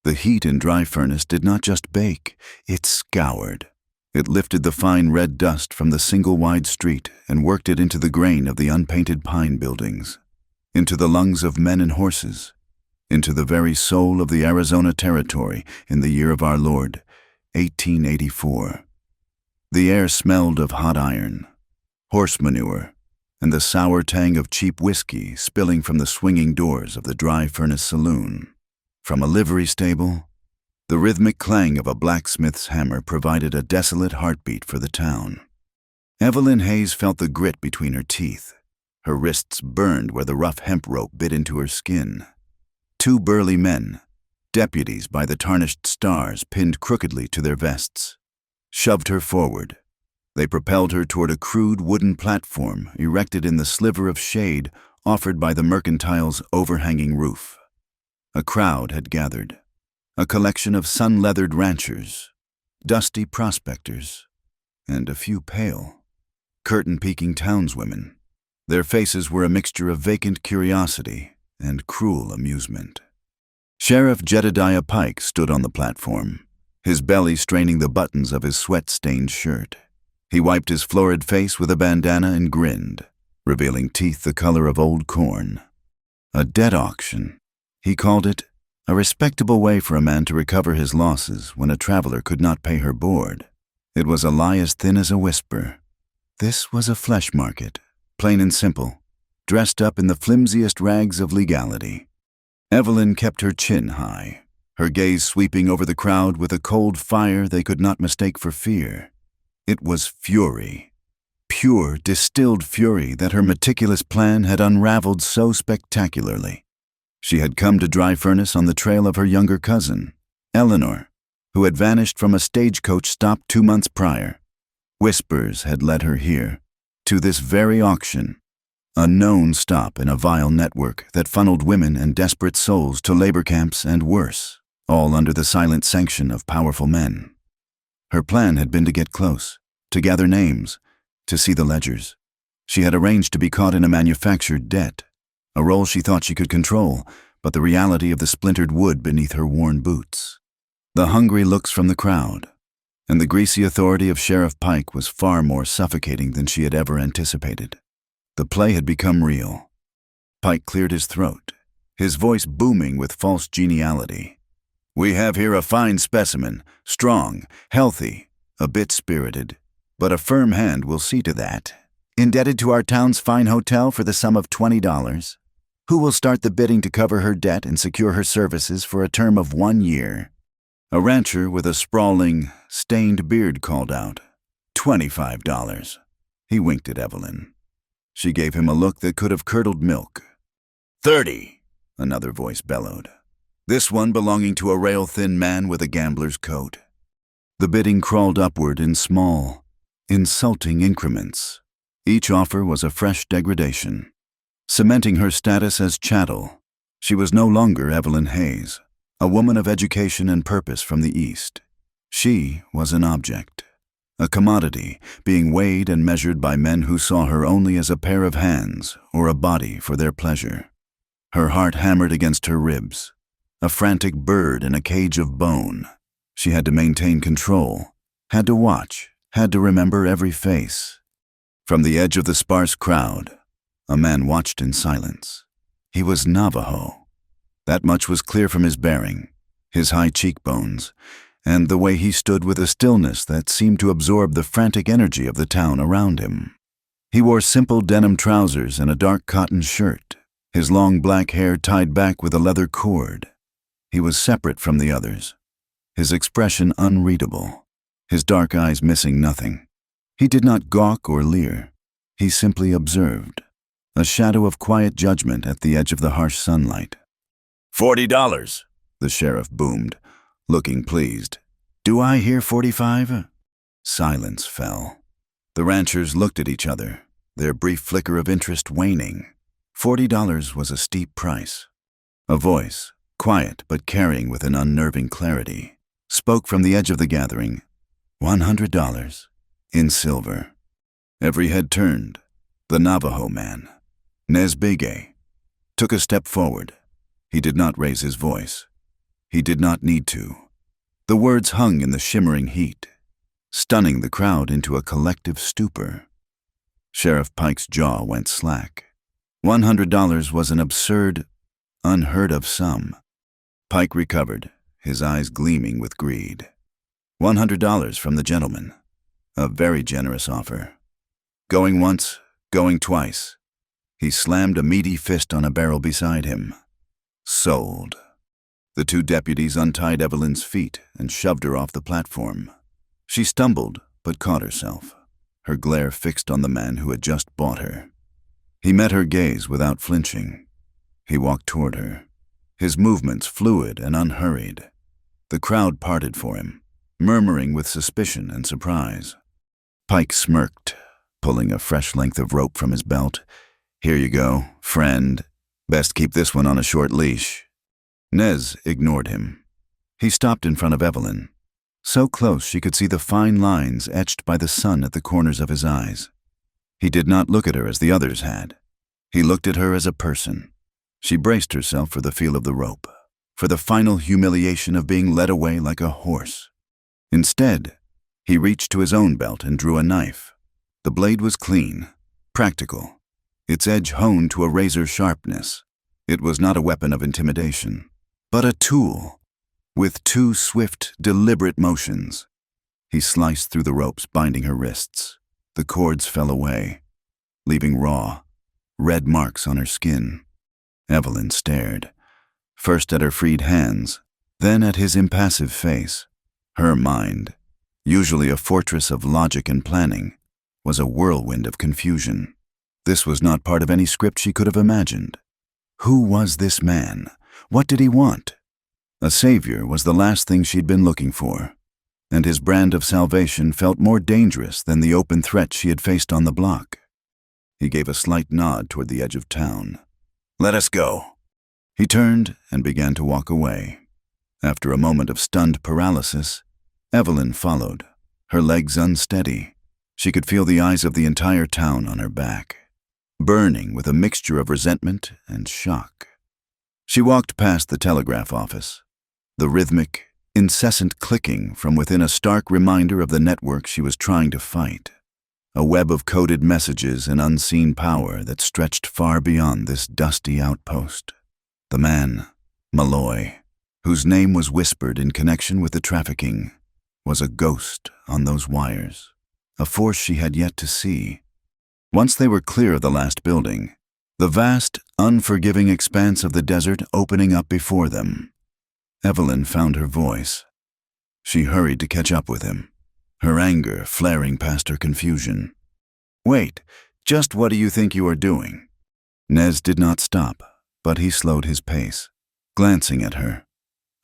The heat in dry furnace did not just bake, it scoured. It lifted the fine red dust from the single wide street and worked it into the grain of the unpainted pine buildings, into the lungs of men and horses, into the very soul of the Arizona Territory in the year of our Lord, 1884. The air smelled of hot iron, horse manure, and the sour tang of cheap whiskey spilling from the swinging doors of the dry furnace saloon. From a livery stable, the rhythmic clang of a blacksmith's hammer provided a desolate heartbeat for the town. Evelyn Hayes felt the grit between her teeth. Her wrists burned where the rough hemp rope bit into her skin. Two burly men, deputies by the tarnished stars pinned crookedly to their vests, shoved her forward. They propelled her toward a crude wooden platform erected in the sliver of shade offered by the mercantile's overhanging roof. A crowd had gathered, a collection of sun-leathered ranchers, dusty prospectors, and a few pale, curtain-peeking townswomen. Their faces were a mixture of vacant curiosity and cruel amusement. Sheriff Jedediah Pike stood on the platform, his belly straining the buttons of his sweat-stained shirt. He wiped his florid face with a bandana and grinned, revealing teeth the color of old corn. A debt auction. He called it a respectable way for a man to recover his losses when a traveler could not pay her board. It was a lie as thin as a whisper. This was a flesh market, plain and simple, dressed up in the flimsiest rags of legality. Evelyn kept her chin high, her gaze sweeping over the crowd with a cold fire they could not mistake for fear. It was fury, pure, distilled fury that her meticulous plan had unraveled so spectacularly. She had come to Dry Furnace on the trail of her younger cousin, Eleanor, who had vanished from a stagecoach stop 2 months prior. Whispers had led her here, to this very auction, a known stop in a vile network that funneled women and desperate souls to labor camps and worse, all under the silent sanction of powerful men. Her plan had been to get close, to gather names, to see the ledgers. She had arranged to be caught in a manufactured debt, a role she thought she could control, but the reality of the splintered wood beneath her worn boots. The hungry looks from the crowd, and the greasy authority of Sheriff Pike was far more suffocating than she had ever anticipated. The play had become real. Pike cleared his throat, his voice booming with false geniality. "We have here a fine specimen, strong, healthy, a bit spirited, but a firm hand will see to that. Indebted to our town's fine hotel for the sum of $20. Who will start the bidding to cover her debt and secure her services for a term of 1 year? A rancher with a sprawling, stained beard called out, $25. He winked at Evelyn. She gave him a look that could have curdled milk. $30, another voice bellowed. This one belonging to a rail-thin man with a gambler's coat. The bidding crawled upward in small, insulting increments. Each offer was a fresh degradation, cementing her status as chattel. She was no longer Evelyn Hayes, a woman of education and purpose from the East. She was an object, a commodity being weighed and measured by men who saw her only as a pair of hands or a body for their pleasure. Her heart hammered against her ribs, a frantic bird in a cage of bone. She had to maintain control, had to watch, had to remember every face. From the edge of the sparse crowd, a man watched in silence. He was Navajo. That much was clear from his bearing, his high cheekbones, and the way he stood with a stillness that seemed to absorb the frantic energy of the town around him. He wore simple denim trousers and a dark cotton shirt, his long black hair tied back with a leather cord. He was separate from the others, his expression unreadable, his dark eyes missing nothing. He did not gawk or leer. He simply observed, a shadow of quiet judgment at the edge of the harsh sunlight. $40, the sheriff boomed, looking pleased. Do I hear 45? Silence fell. The ranchers looked at each other, their brief flicker of interest waning. $40 was a steep price. A voice, quiet but carrying with an unnerving clarity, spoke from the edge of the gathering. $100, in silver. Every head turned. The Navajo man, Nesbege, took a step forward. He did not raise his voice. He did not need to. The words hung in the shimmering heat, stunning the crowd into a collective stupor. Sheriff Pike's jaw went slack. $100 was an absurd, unheard-of sum. Pike recovered, his eyes gleaming with greed. $100 from the gentleman. A very generous offer. Going once, going twice. He slammed a meaty fist on a barrel beside him. Sold. The two deputies untied Evelyn's feet and shoved her off the platform. She stumbled, but caught herself, her glare fixed on the man who had just bought her. He met her gaze without flinching. He walked toward her, his movements fluid and unhurried. The crowd parted for him, murmuring with suspicion and surprise. Pike smirked, pulling a fresh length of rope from his belt. "Here you go, friend. Best keep this one on a short leash." Nez ignored him. He stopped in front of Evelyn, so close she could see the fine lines etched by the sun at the corners of his eyes. He did not look at her as the others had. He looked at her as a person. She braced herself for the feel of the rope, for the final humiliation of being led away like a horse. Instead, he reached to his own belt and drew a knife. The blade was clean, practical, its edge honed to a razor's sharpness. It was not a weapon of intimidation, but a tool, with two swift, deliberate motions. He sliced through the ropes binding her wrists. The cords fell away, leaving raw, red marks on her skin. Evelyn stared, first at her freed hands, then at his impassive face. Her mind, usually a fortress of logic and planning, was a whirlwind of confusion. This was not part of any script she could have imagined. Who was this man? What did he want? A savior was the last thing she'd been looking for, and his brand of salvation felt more dangerous than the open threat she had faced on the block. He gave a slight nod toward the edge of town. "Let us go." He turned and began to walk away. After a moment of stunned paralysis, Evelyn followed, her legs unsteady. She could feel the eyes of the entire town on her back, burning with a mixture of resentment and shock. She walked past the telegraph office, the rhythmic, incessant clicking from within a stark reminder of the network she was trying to fight, a web of coded messages and unseen power that stretched far beyond this dusty outpost. The man, Malloy, whose name was whispered in connection with the trafficking, was a ghost on those wires, a force she had yet to see. Once they were clear of the last building, the vast, unforgiving expanse of the desert opening up before them, Evelyn found her voice. She hurried to catch up with him, her anger flaring past her confusion. "Wait, just what do you think you are doing?" Nez did not stop, but he slowed his pace, glancing at her.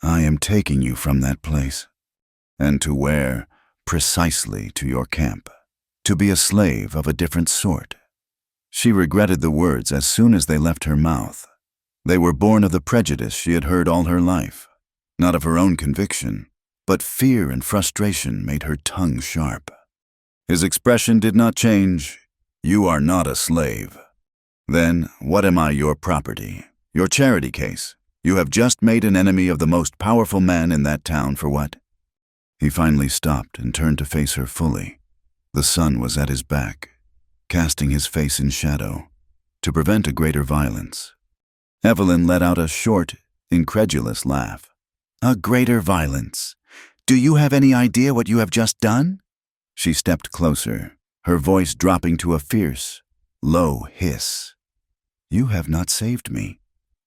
"I am taking you from that place. And to where? Precisely to your camp. To be a slave of a different sort." She regretted the words as soon as they left her mouth. They were born of the prejudice she had heard all her life, not of her own conviction, but fear and frustration made her tongue sharp. His expression did not change. "You are not a slave." "Then, what am I, your property? Your charity case? You have just made an enemy of the most powerful man in that town for what?" He finally stopped and turned to face her fully. The sun was at his back, casting his face in shadow, to prevent a greater violence. Evelyn let out a short, incredulous laugh. "A greater violence? Do you have any idea what you have just done?" She stepped closer, her voice dropping to a fierce, low hiss. "You have not saved me.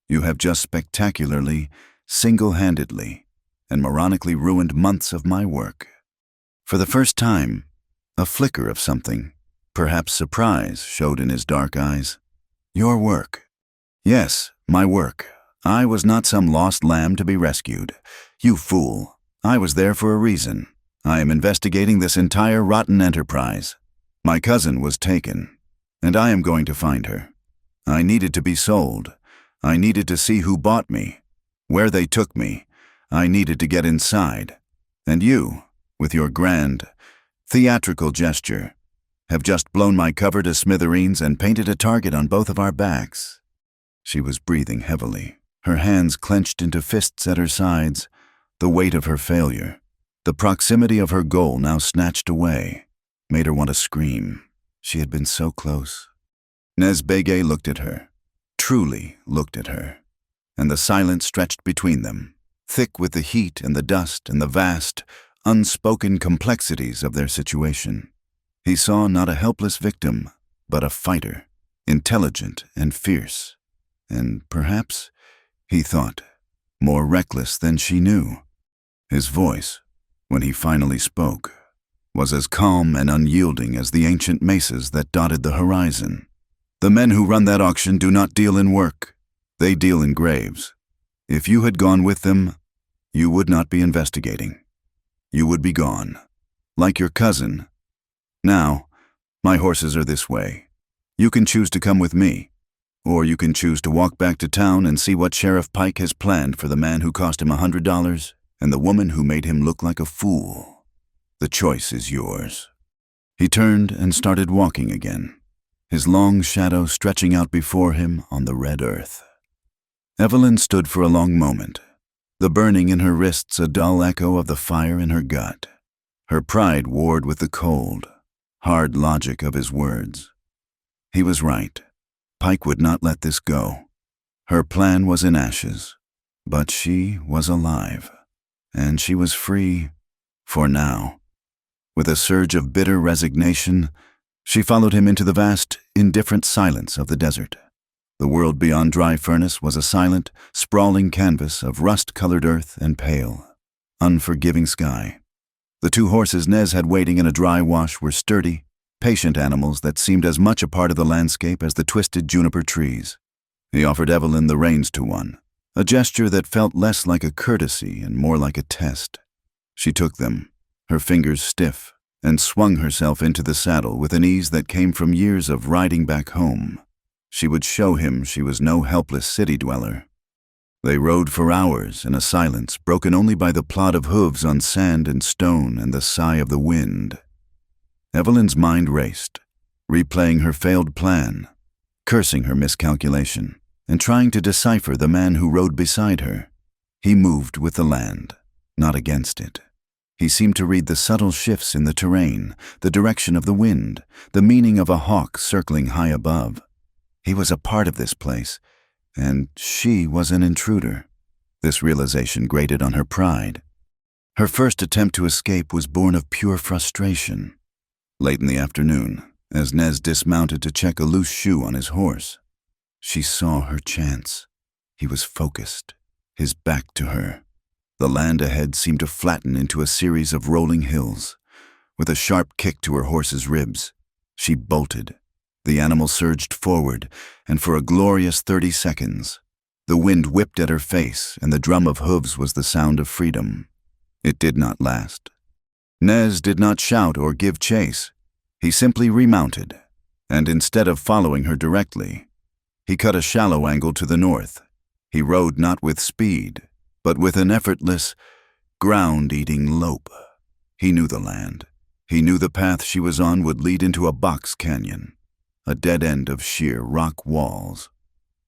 You have just spectacularly, single-handedly, and moronically ruined months of my work." For the first time, a flicker of something, perhaps surprise, showed in his dark eyes. "Your work?" "Yes, my work. I was not some lost lamb to be rescued. You fool. I was there for a reason. I am investigating this entire rotten enterprise. My cousin was taken, and I am going to find her. I needed to be sold. I needed to see who bought me, where they took me. I needed to get inside. And you, with your grand, theatrical gesture, have just blown my cover to smithereens and painted a target on both of our backs." She was breathing heavily, her hands clenched into fists at her sides, The weight of her failure, the proximity of her goal now snatched away, made her want to scream. She had been so close. Nez Bege looked at her, truly looked at her, and the silence stretched between them, thick with the heat and the dust and the vast, unspoken complexities of their situation. He saw not a helpless victim, but a fighter, intelligent and fierce, and perhaps, he thought, more reckless than she knew. His voice, when he finally spoke, was as calm and unyielding as the ancient mesas that dotted the horizon. The men who run that auction do not deal in work. They deal in graves. If you had gone with them, you would not be investigating. You would be gone, like your cousin. Now, my horses are this way. You can choose to come with me, or you can choose to walk back to town and see what Sheriff Pike has planned for the man who cost him $100 and the woman who made him look like a fool. The choice is yours. He turned and started walking again, his long shadow stretching out before him on the red earth. Evelyn stood for a long moment, the burning in her wrists a dull echo of the fire in her gut. Her pride warred with the cold, hard logic of his words. He was right. Pike would not let this go. Her plan was in ashes, but she was alive, and she was free for now. With a surge of bitter resignation, she followed him into the vast, indifferent silence of the desert. The world beyond Dry Furnace was a silent, sprawling canvas of rust-colored earth and pale, unforgiving sky. The two horses Nez had waiting in a dry wash were sturdy, patient animals that seemed as much a part of the landscape as the twisted juniper trees. He offered Evelyn the reins to one, a gesture that felt less like a courtesy and more like a test. She took them, her fingers stiff, and swung herself into the saddle with an ease that came from years of riding back home. She would show him she was no helpless city dweller. They rode for hours in a silence broken only by the plod of hooves on sand and stone and the sigh of the wind. Evelyn's mind raced, replaying her failed plan, cursing her miscalculation, and trying to decipher the man who rode beside her. He moved with the land, not against it. He seemed to read the subtle shifts in the terrain, the direction of the wind, the meaning of a hawk circling high above. He was a part of this place, and she was an intruder. This realization grated on her pride. Her first attempt to escape was born of pure frustration. Late in the afternoon, as Nez dismounted to check a loose shoe on his horse, she saw her chance. He was focused, his back to her. The land ahead seemed to flatten into a series of rolling hills. With a sharp kick to her horse's ribs, she bolted. The animal surged forward, and for a glorious 30 seconds, the wind whipped at her face and the drum of hooves was the sound of freedom. It did not last. Nez did not shout or give chase. He simply remounted, and instead of following her directly, he cut a shallow angle to the north. He rode not with speed, but with an effortless, ground-eating lope. He knew the land. He knew the path she was on would lead into a box canyon, a dead end of sheer rock walls.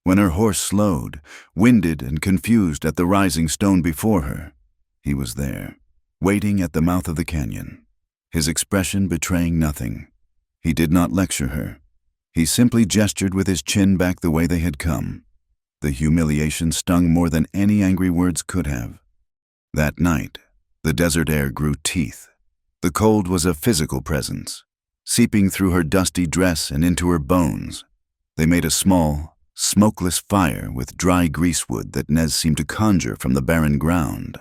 When her horse slowed, winded and confused at the rising stone before her, he was there, waiting at the mouth of the canyon, his expression betraying nothing. He did not lecture her. He simply gestured with his chin back the way they had come. The humiliation stung more than any angry words could have. That night, the desert air grew teeth. The cold was a physical presence, seeping through her dusty dress and into her bones. They made a small, smokeless fire with dry greasewood that Nez seemed to conjure from the barren ground.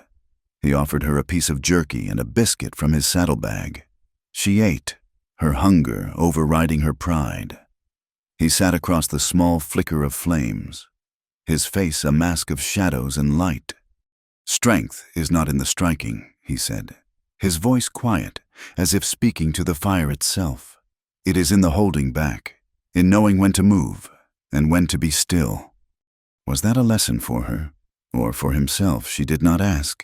He offered her a piece of jerky and a biscuit from his saddlebag. She ate, her hunger overriding her pride. He sat across the small flicker of flames, his face a mask of shadows and light. "Strength is not in the striking," he said, his voice quiet, as if speaking to the fire itself. "It is in the holding back, in knowing when to move and when to be still." Was that a lesson for her, or for himself? She did not ask.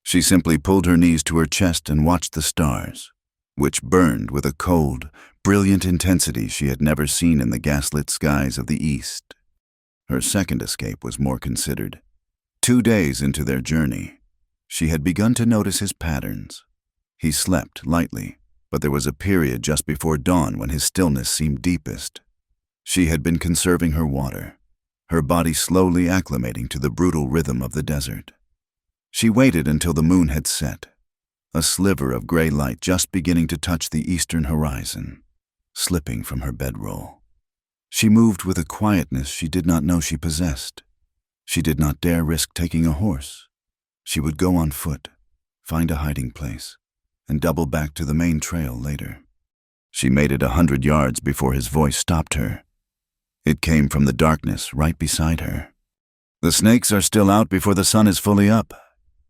She simply pulled her knees to her chest and watched the stars, which burned with a cold, brilliant intensity she had never seen in the gaslit skies of the east. Her second escape was more considered. 2 days into their journey, She had begun to notice his patterns. He slept lightly, but there was a period just before dawn when his stillness seemed deepest. She had been conserving her water, her body slowly acclimating to the brutal rhythm of the desert. She waited until the moon had set, a sliver of gray light just beginning to touch the eastern horizon, slipping from her bedroll. She moved with a quietness she did not know she possessed. She did not dare risk taking a horse. She would go on foot, find a hiding place, and double back to the main trail later. She made it 100 yards before his voice stopped her. It came from the darkness right beside her. "The snakes are still out before the sun is fully up,"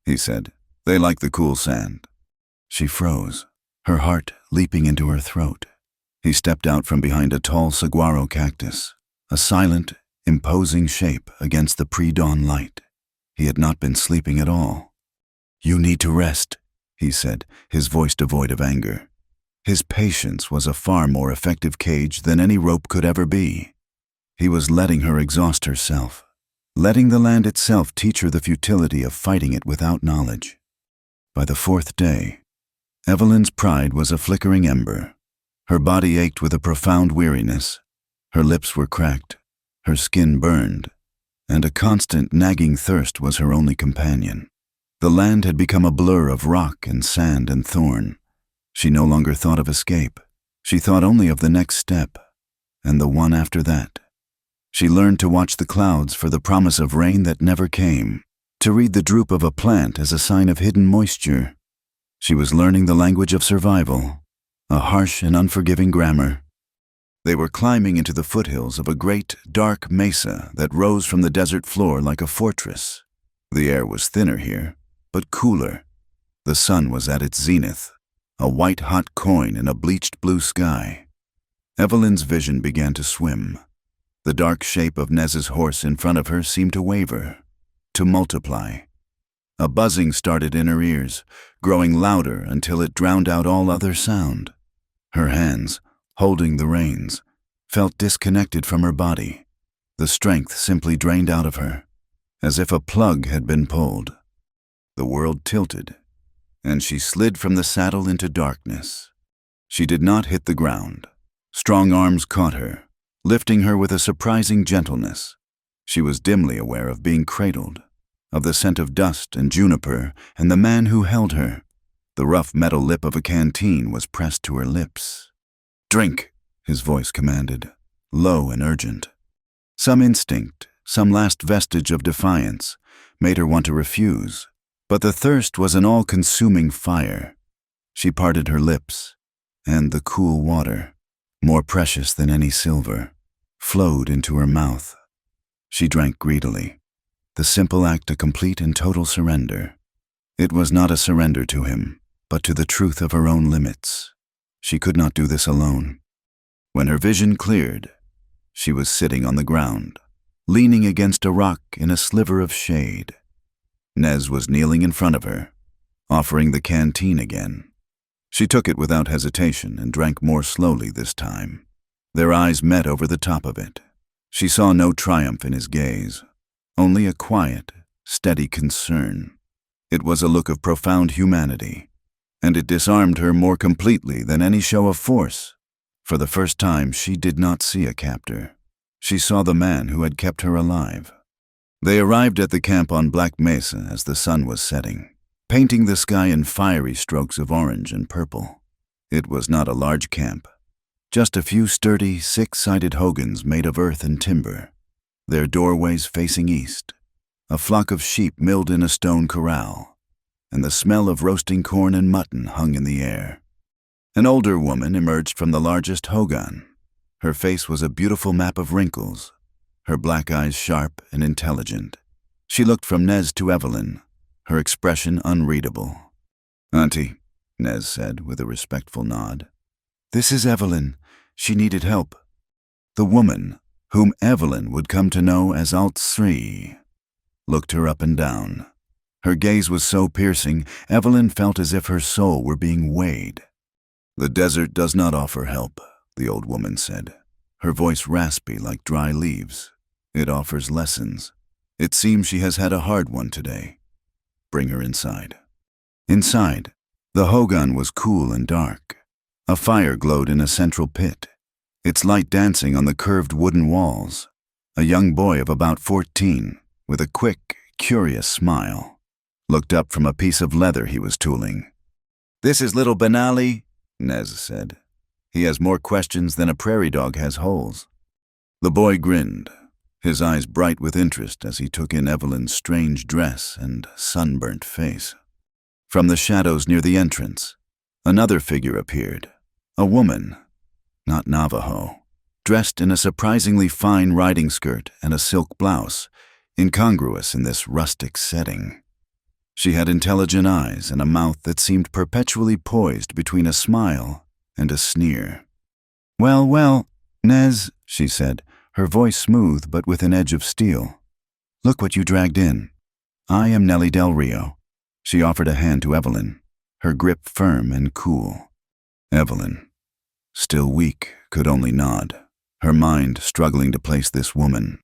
he said. "They like the cool sand." She froze, her heart leaping into her throat. He stepped out from behind a tall saguaro cactus, a silent, imposing shape against the pre-dawn light. He had not been sleeping at all. "You need to rest," he said, his voice devoid of anger. His patience was a far more effective cage than any rope could ever be. He was letting her exhaust herself, letting the land itself teach her the futility of fighting it without knowledge. By the 4th day, Evelyn's pride was a flickering ember. Her body ached with a profound weariness. Her lips were cracked, her skin burned, and a constant nagging thirst was her only companion. The land had become a blur of rock and sand and thorn. She no longer thought of escape. She thought only of the next step, and the one after that. She learned to watch the clouds for the promise of rain that never came, to read the droop of a plant as a sign of hidden moisture. She was learning the language of survival, a harsh and unforgiving grammar. They were climbing into the foothills of a great, dark mesa that rose from the desert floor like a fortress. The air was thinner here, but cooler. The sun was at its zenith, a white-hot coin in a bleached blue sky. Evelyn's vision began to swim. The dark shape of Nez's horse in front of her seemed to waver, to multiply. A buzzing started in her ears, growing louder until it drowned out all other sound. Her hands, holding the reins, felt disconnected from her body. The strength simply drained out of her, as if a plug had been pulled. The world tilted, and she slid from the saddle into darkness. She did not hit the ground. Strong arms caught her, lifting her with a surprising gentleness. She was dimly aware of being cradled, of the scent of dust and juniper and the man who held her. The rough metal lip of a canteen was pressed to her lips. "Drink," his voice commanded, low and urgent. Some instinct, some last vestige of defiance, made her want to refuse, but the thirst was an all-consuming fire. She parted her lips, and the cool water, more precious than any silver, flowed into her mouth. She drank greedily, the simple act a complete and total surrender. It was not a surrender to him, but to the truth of her own limits. She could not do this alone. When her vision cleared, she was sitting on the ground, leaning against a rock in a sliver of shade. Nez was kneeling in front of her, offering the canteen again. She took it without hesitation and drank more slowly this time. Their eyes met over the top of it. She saw no triumph in his gaze, only a quiet, steady concern. It was a look of profound humanity, and it disarmed her more completely than any show of force. For the first time, she did not see a captor. She saw the man who had kept her alive. They arrived at the camp on Black Mesa as the sun was setting, painting the sky in fiery strokes of orange and purple. It was not a large camp, just a few sturdy, six-sided hogans made of earth and timber, their doorways facing east, a flock of sheep milled in a stone corral, and the smell of roasting corn and mutton hung in the air. An older woman emerged from the largest hogan. Her face was a beautiful map of wrinkles, her black eyes sharp and intelligent. She looked from Nez to Evelyn, her expression unreadable. "Auntie," Nez said with a respectful nod. "This is Evelyn. She needed help." The woman, whom Evelyn would come to know as Alt Sri, looked her up and down. Her gaze was so piercing, Evelyn felt as if her soul were being weighed. "The desert does not offer help," the old woman said, her voice raspy like dry leaves. "It offers lessons. It seems she has had a hard one today." Bring her inside. Inside, the hogan was cool and dark. A fire glowed in a central pit, its light dancing on the curved wooden walls. A young boy of about 14, with a quick, curious smile, looked up from a piece of leather he was tooling. "This is little Benali," Nez said. "He has more questions than a prairie dog has holes." The boy grinned, his eyes bright with interest as he took in Evelyn's strange dress and sunburnt face. From the shadows near the entrance, another figure appeared, a woman, not Navajo, dressed in a surprisingly fine riding skirt and a silk blouse, incongruous in this rustic setting. She had intelligent eyes and a mouth that seemed perpetually poised between a smile and a sneer. "Well, well, Nez," she said, her voice smooth but with an edge of steel. "Look what you dragged in. I am Nellie Del Rio." She offered a hand to Evelyn, her grip firm and cool. Evelyn, still weak, could only nod, her mind struggling to place this woman,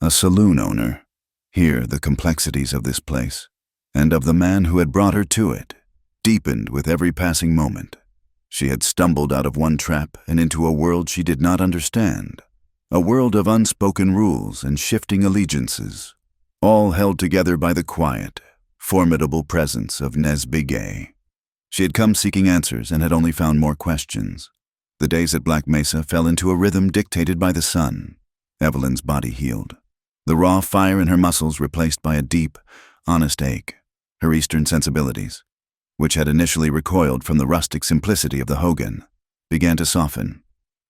a saloon owner, here the complexities of this place, and of the man who had brought her to it, deepened with every passing moment. She had stumbled out of one trap and into a world she did not understand, a world of unspoken rules and shifting allegiances, all held together by the quiet, formidable presence of Nez Bigay. She had come seeking answers and had only found more questions. The days at Black Mesa fell into a rhythm dictated by the sun. Evelyn's body healed, the raw fire in her muscles replaced by a deep, honest ache. Her Eastern sensibilities, which had initially recoiled from the rustic simplicity of the hogan, began to soften.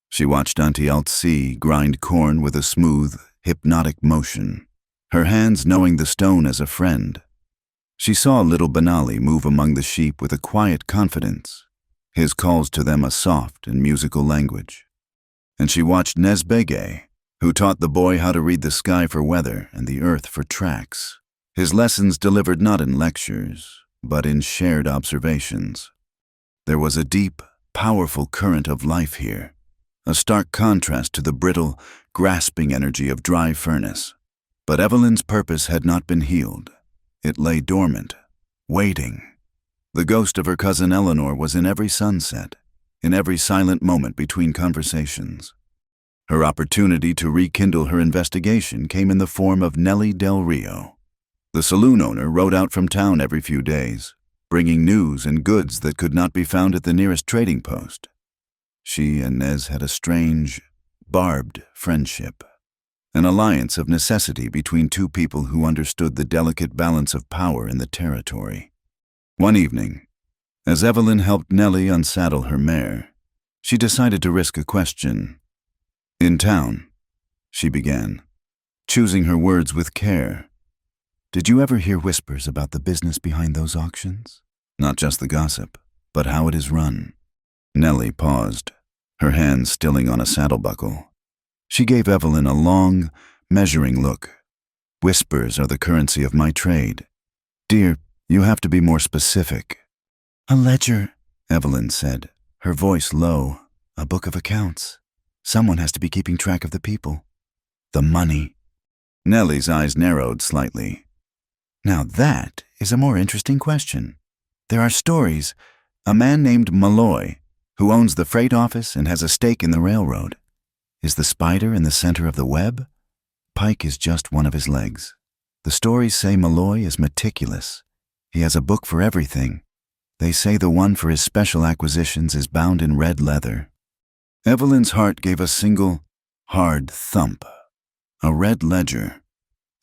She watched Auntie Altsi grind corn with a smooth, hypnotic motion, her hands knowing the stone as a friend. She saw little Benali move among the sheep with a quiet confidence, his calls to them a soft and musical language. And she watched Nez Bigay, who taught the boy how to read the sky for weather and the earth for tracks, his lessons delivered not in lectures, but in shared observations. There was a deep, powerful current of life here, a stark contrast to the brittle, grasping energy of dry furnace. But Evelyn's purpose had not been healed. It lay dormant, waiting. The ghost of her cousin Eleanor was in every sunset, in every silent moment between conversations. Her opportunity to rekindle her investigation came in the form of Nellie Del Rio. The saloon owner rode out from town every few days, bringing news and goods that could not be found at the nearest trading post. She and Nez had a strange, barbed friendship, an alliance of necessity between two people who understood the delicate balance of power in the territory. One evening, as Evelyn helped Nellie unsaddle her mare, she decided to risk a question. "In town," she began, choosing her words with care. "Did you ever hear whispers about the business behind those auctions? Not just the gossip, but how it is run." Nellie paused, her hand stilling on a saddle buckle. She gave Evelyn a long, measuring look. "Whispers are the currency of my trade. Dear, you have to be more specific." "A ledger," Evelyn said, her voice low. "A book of accounts. Someone has to be keeping track of the people. The money." Nellie's eyes narrowed slightly. "Now that is a more interesting question. There are stories. A man named Malloy, who owns the freight office and has a stake in the railroad. Is the spider in the center of the web? Pike is just one of his legs. The stories say Malloy is meticulous. He has a book for everything. They say the one for his special acquisitions is bound in red leather." Evelyn's heart gave a single, hard thump. A red ledger.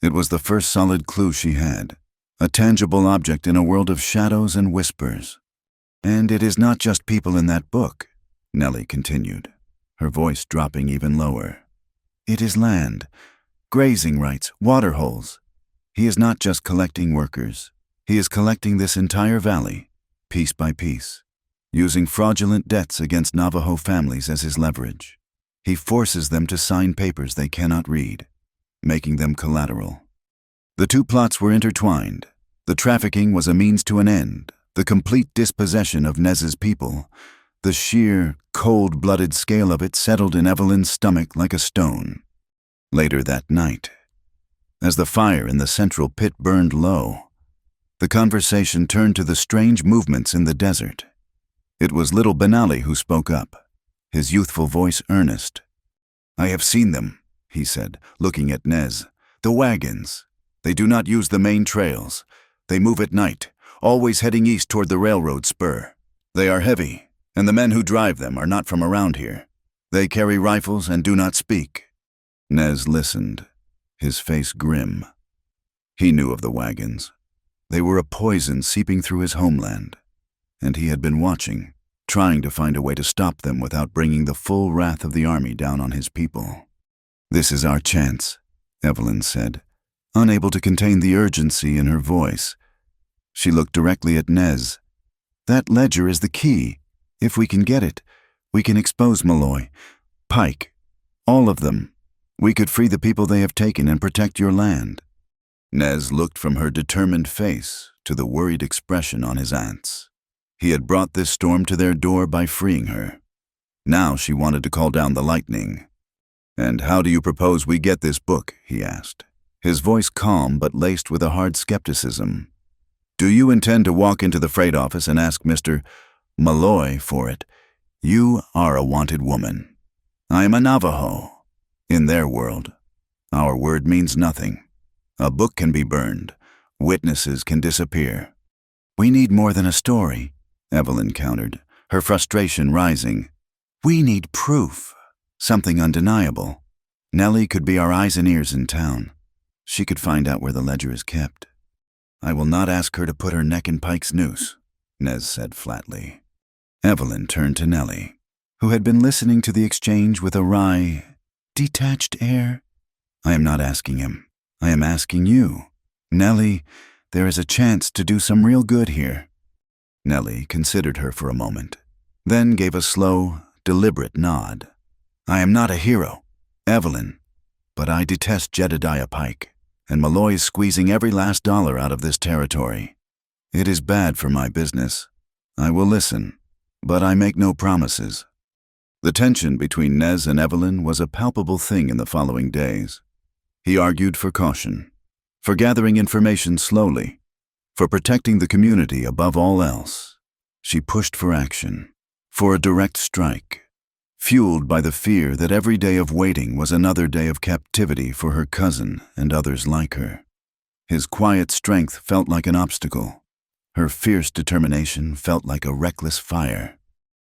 It was the first solid clue she had, a tangible object in a world of shadows and whispers. "And it is not just people in that book," Nellie continued, her voice dropping even lower. "It is land, grazing rights, water holes. He is not just collecting workers. He is collecting this entire valley, piece by piece, using fraudulent debts against Navajo families as his leverage. He forces them to sign papers they cannot read, making them collateral." The two plots were intertwined. The trafficking was a means to an end, the complete dispossession of Nez's people. The sheer, cold-blooded scale of it settled in Evelyn's stomach like a stone. Later that night, as the fire in the central pit burned low, The conversation turned to the strange movements in the desert. It was little Benali who spoke up, his youthful voice earnest. "I have seen them," he said, looking at Nez. "The wagons. They do not use the main trails. They move at night, always heading east toward the railroad spur. They are heavy, and the men who drive them are not from around here. They carry rifles and do not speak." Nez listened, his face grim. He knew of the wagons. They were a poison seeping through his homeland, and he had been watching, trying to find a way to stop them without bringing the full wrath of the army down on his people. "This is our chance," Evelyn said, unable to contain the urgency in her voice. She looked directly at Nez. "That ledger is the key. If we can get it, we can expose Malloy, Pike, all of them. We could free the people they have taken and protect your land." Nez looked from her determined face to the worried expression on his aunt's. He had brought this storm to their door by freeing her. Now she wanted to call down the lightning. "And how do you propose we get this book?" he asked, his voice calm but laced with a hard skepticism. "Do you intend to walk into the freight office and ask Mr. Malloy for it? You are a wanted woman. I am a Navajo. In their world, our word means nothing. A book can be burned. Witnesses can disappear." "We need more than a story," Evelyn countered, her frustration rising. "We need proof, something undeniable. Nellie could be our eyes and ears in town. She could find out where the ledger is kept." "I will not ask her to put her neck in Pike's noose," Nez said flatly. Evelyn turned to Nellie, who had been listening to the exchange with a wry, detached air. "I am not asking him. I am asking you. Nellie, there is a chance to do some real good here." Nellie considered her for a moment, then gave a slow, deliberate nod. "I am not a hero, Evelyn, but I detest Jedediah Pike, and Malloy is squeezing every last dollar out of this territory. It is bad for my business. I will listen, but I make no promises." The tension between Nez and Evelyn was a palpable thing in the following days. He argued for caution, for gathering information slowly, for protecting the community above all else. She pushed for action, for a direct strike, fueled by the fear that every day of waiting was another day of captivity for her cousin and others like her. His quiet strength felt like an obstacle. Her fierce determination felt like a reckless fire.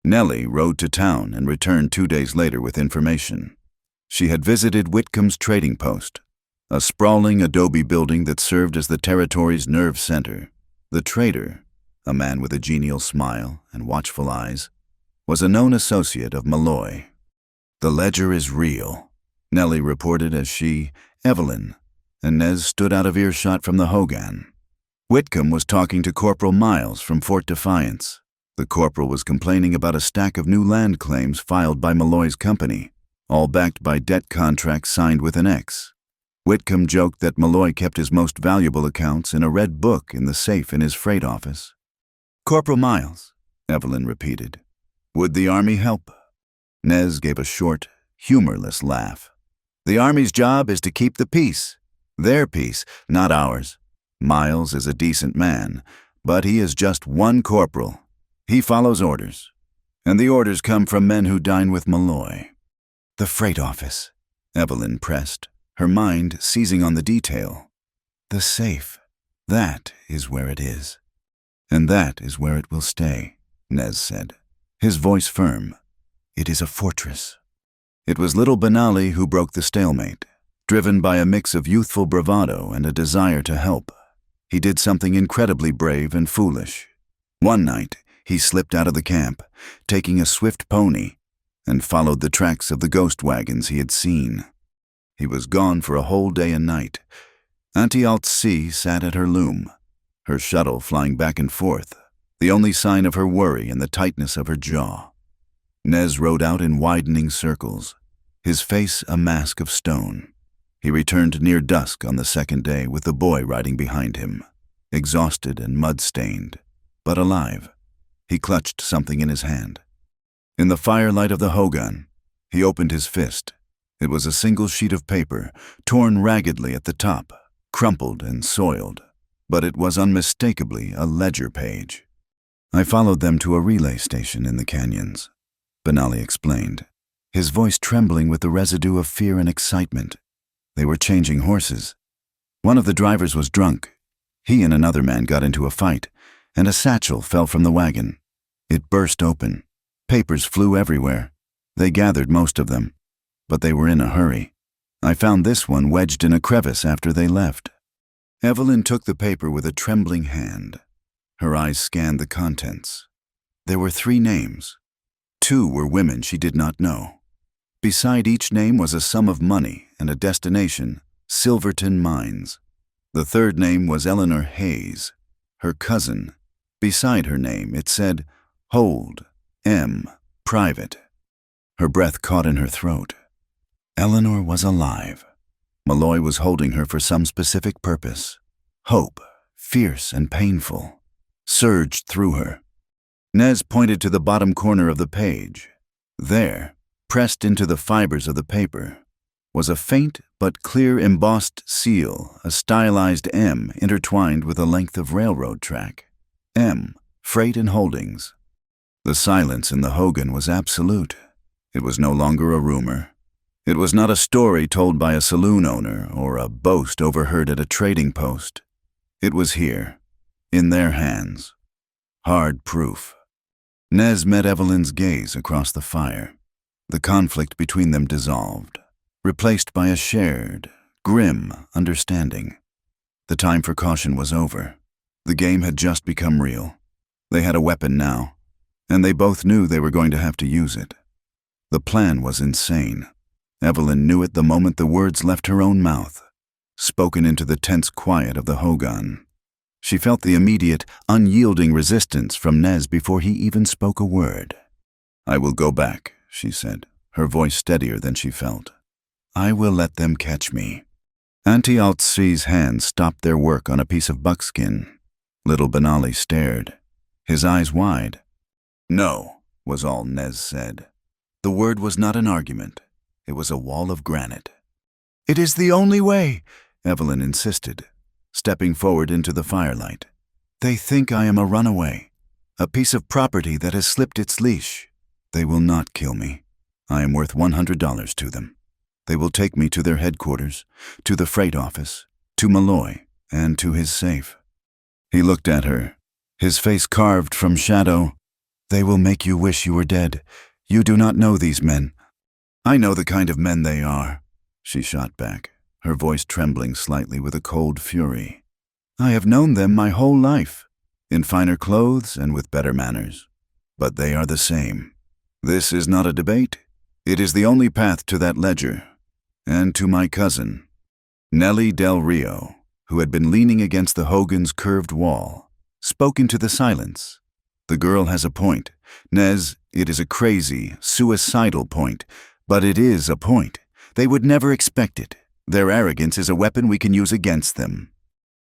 Nellie rode to town and returned 2 days later with information. She had visited Whitcomb's trading post, a sprawling adobe building that served as the territory's nerve center. The trader, a man with a genial smile and watchful eyes, was a known associate of Malloy. "The ledger is real," Nellie reported as she, Evelyn, and Nez stood out of earshot from the Hogan. Whitcomb was talking to Corporal Miles from Fort Defiance. The corporal was complaining about a stack of new land claims filed by Malloy's company, all backed by debt contracts signed with an X. Whitcomb joked that Malloy kept his most valuable accounts in a red book in the safe in his freight office. "Corporal Miles," Evelyn repeated. "Would the Army help?" Nez gave a short, humorless laugh. "The Army's job is to keep the peace. Their peace, not ours. Miles is a decent man, but he is just one corporal. He follows orders, and the orders come from men who dine with Malloy." "The freight office," Evelyn pressed, her mind seizing on the detail. "The safe, that is where it is." "And that is where it will stay," Nez said, his voice firm. "It is a fortress." It was little Benali who broke the stalemate, driven by a mix of youthful bravado and a desire to help. He did something incredibly brave and foolish. One night, he slipped out of the camp, taking a swift pony, and followed the tracks of the ghost wagons he had seen. He was gone for a whole day and night. Auntie Alt-C sat at her loom, her shuttle flying back and forth, the only sign of her worry in the tightness of her jaw. Nez rode out in widening circles, his face a mask of stone. He returned near dusk on the second day with the boy riding behind him, exhausted and mud-stained, but alive. He clutched something in his hand. In the firelight of the Hogan, he opened his fist. It was a single sheet of paper, torn raggedly at the top, crumpled and soiled. but it was unmistakably a ledger page. I followed them to a relay station in the canyons, Benali explained, his voice trembling with the residue of fear and excitement. They were changing horses. One of the drivers was drunk. He and another man got into a fight, and a satchel fell from the wagon. It burst open. Papers flew everywhere. They gathered most of them, but they were in a hurry. I found this one wedged in a crevice after they left. Evelyn took the paper with a trembling hand. Her eyes scanned the contents. There were 3 names. 2 were women she did not know. Beside each name was a sum of money and a destination, Silverton Mines. The 3rd name was Eleanor Hayes, her cousin. Beside her name it said, Hold, M, Private. Her breath caught in her throat. Eleanor was alive. Malloy was holding her for some specific purpose. Hope, fierce and painful, surged through her. Nez pointed to the bottom corner of the page. There, pressed into the fibers of the paper, was a faint but clear embossed seal, a stylized M intertwined with a length of railroad track. M, Freight and Holdings. The silence in the Hogan was absolute. It was no longer a rumor. It was not a story told by a saloon owner or a boast overheard at a trading post. It was here, in their hands. Hard proof. Nez met Evelyn's gaze across the fire. The conflict between them dissolved, replaced by a shared, grim understanding. The time for caution was over. The game had just become real. They had a weapon now, and they both knew they were going to have to use it. The plan was insane. Evelyn knew it the moment the words left her own mouth, spoken into the tense quiet of the Hogan. She felt the immediate, unyielding resistance from Nez before he even spoke a word. "I will go back," she said, her voice steadier than she felt. "I will let them catch me." Auntie Altsi's hands stopped their work on a piece of buckskin. Little Benali stared, his eyes wide. "No," was all Nez said. The word was not an argument. It was a wall of granite. "It is the only way," Evelyn insisted, stepping forward into the firelight. "They think I am a runaway, a piece of property that has slipped its leash. They will not kill me. I am worth $100 to them. They will take me to their headquarters, to the freight office, to Malloy, and to his safe." He looked at her, his face carved from shadow. "They will make you wish you were dead. You do not know these men." "I know the kind of men they are," she shot back, her voice trembling slightly with a cold fury. "I have known them my whole life, in finer clothes and with better manners. But they are the same. This is not a debate. It is the only path to that ledger, and to my cousin." Nellie Del Rio, who had been leaning against the Hogan's curved wall, spoke into the silence. "The girl has a point. Nez, it is a crazy, suicidal point, but it is a point. They would never expect it. Their arrogance is a weapon we can use against them."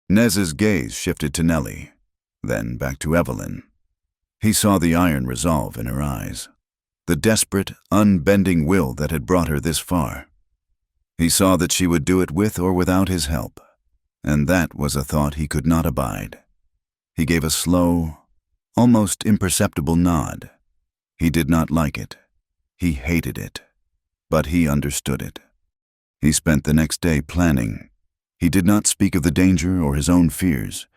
Nez's gaze shifted to Nellie, then back to Evelyn. He saw the iron resolve in her eyes, the desperate, unbending will that had brought her this far. He saw that she would do it with or without his help, and that was a thought he could not abide. He gave a slow, almost imperceptible nod. He did not like it. He hated it. But he understood it. He spent the next day planning. He did not speak of the danger or his own fears.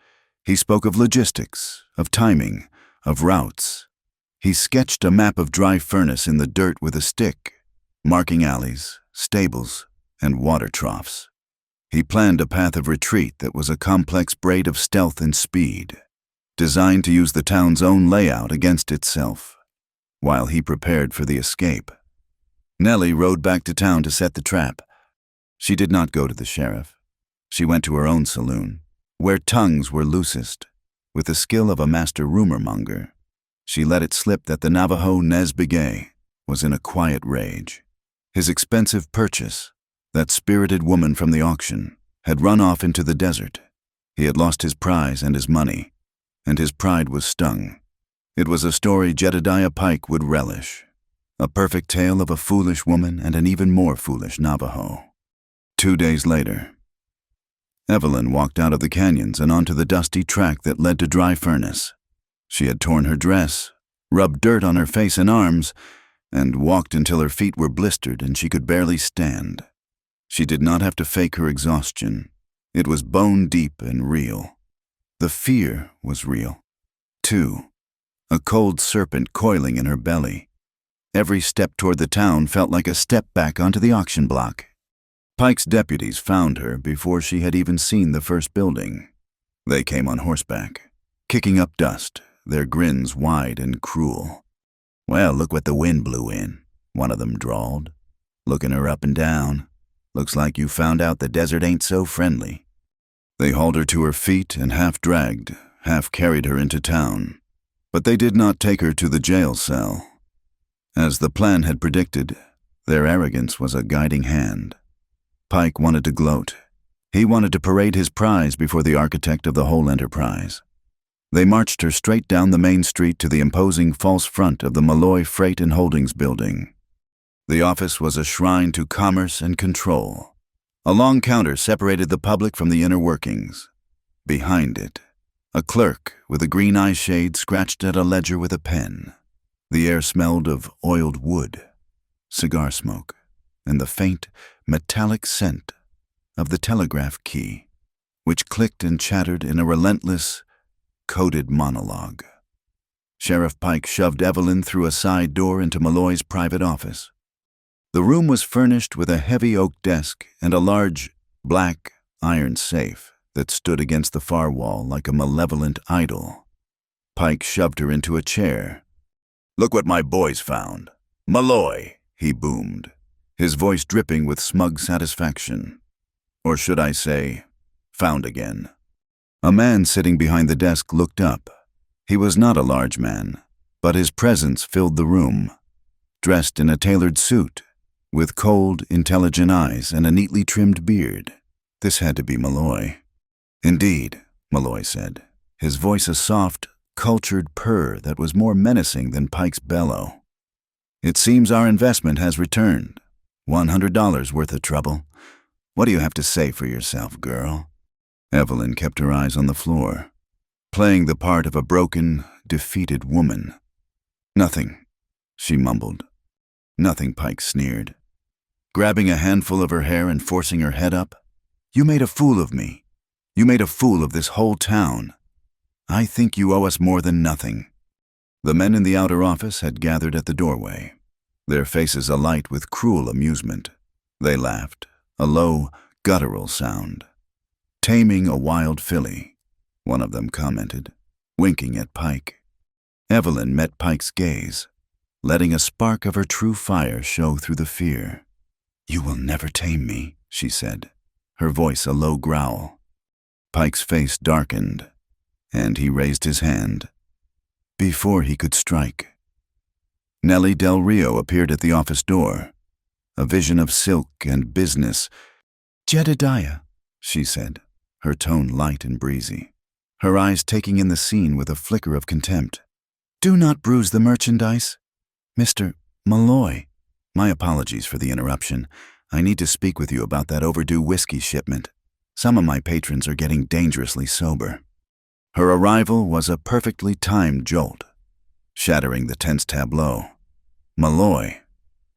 He spoke of logistics, of timing, of routes. He sketched a map of dry furnace in the dirt with a stick, marking alleys, stables, and water troughs. He planned a path of retreat that was a complex braid of stealth and speed, designed to use the town's own layout against itself, while he prepared for the escape. Nellie rode back to town to set the trap. She did not go to the sheriff. She went to her own saloon, where tongues were loosest. With the skill of a master rumor-monger, she let it slip that the Navajo Nez Begay was in a quiet rage. His expensive purchase, that spirited woman from the auction, had run off into the desert. He had lost his prize and his money, and his pride was stung. It was a story Jedediah Pike would relish. A perfect tale of a foolish woman and an even more foolish Navajo. 2 days later. Evelyn walked out of the canyons and onto the dusty track that led to Dry Furnace. She had torn her dress, rubbed dirt on her face and arms, and walked until her feet were blistered and she could barely stand. She did not have to fake her exhaustion. It was bone deep and real. The fear was real, too. A cold serpent coiling in her belly. Every step toward the town felt like a step back onto the auction block. Pike's deputies found her before she had even seen the first building. They came on horseback, kicking up dust, their grins wide and cruel. "Well, look what the wind blew in," one of them drawled, looking her up and down. "Looks like you found out the desert ain't so friendly." They hauled her to her feet and half dragged, half carried her into town. But they did not take her to the jail cell. As the plan had predicted, their arrogance was a guiding hand. Pike wanted to gloat. He wanted to parade his prize before the architect of the whole enterprise. They marched her straight down the main street to the imposing false front of the Malloy Freight and Holdings building. The office was a shrine to commerce and control. A long counter separated the public from the inner workings. Behind it, a clerk with a green eye shade scratched at a ledger with a pen. The air smelled of oiled wood, cigar smoke, and the faint, metallic scent of the telegraph key, which clicked and chattered in a relentless, coded monologue. Sheriff Pike shoved Evelyn through a side door into Malloy's private office. The room was furnished with a heavy oak desk and a large, black, iron safe that stood against the far wall like a malevolent idol. Pike shoved her into a chair. "Look what my boys found. Malloy," he boomed, his voice dripping with smug satisfaction. Or should I say, found again. A man sitting behind the desk looked up. He was not a large man, but his presence filled the room. Dressed in a tailored suit, with cold, intelligent eyes and a neatly trimmed beard. This had to be Malloy. "Indeed," Malloy said, his voice a soft, cultured purr that was more menacing than Pike's bellow. "It seems our investment has returned. $100 worth of trouble. What do you have to say for yourself, girl?" Evelyn kept her eyes on the floor, playing the part of a broken, defeated woman. "Nothing," she mumbled. "Nothing," Pike sneered, grabbing a handful of her hair and forcing her head up. "You made a fool of me. You made a fool of this whole town. I think you owe us more than nothing." The men in the outer office had gathered at the doorway, their faces alight with cruel amusement. They laughed, a low, guttural sound. "Taming a wild filly," one of them commented, winking at Pike. Evelyn met Pike's gaze, letting a spark of her true fire show through the fear. "You will never tame me," she said, her voice a low growl. Pike's face darkened, and he raised his hand. Before he could strike, Nellie Del Rio appeared at the office door, a vision of silk and business. "Jedediah," she said, her tone light and breezy, her eyes taking in the scene with a flicker of contempt. "Do not bruise the merchandise. Mr. Malloy, my apologies for the interruption. I need to speak with you about that overdue whiskey shipment. Some of my patrons are getting dangerously sober." Her arrival was a perfectly timed jolt, shattering the tense tableau. Malloy,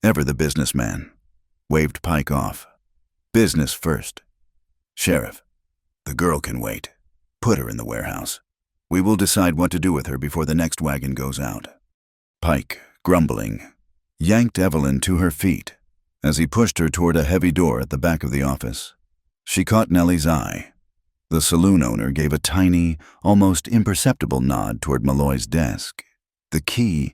ever the businessman, waved Pike off. "Business first. Sheriff, the girl can wait. Put her in the warehouse. We will decide what to do with her before the next wagon goes out." Pike, grumbling, yanked Evelyn to her feet as he pushed her toward a heavy door at the back of the office. She caught Nellie's eye. The saloon owner gave a tiny, almost imperceptible nod toward Malloy's desk. The key.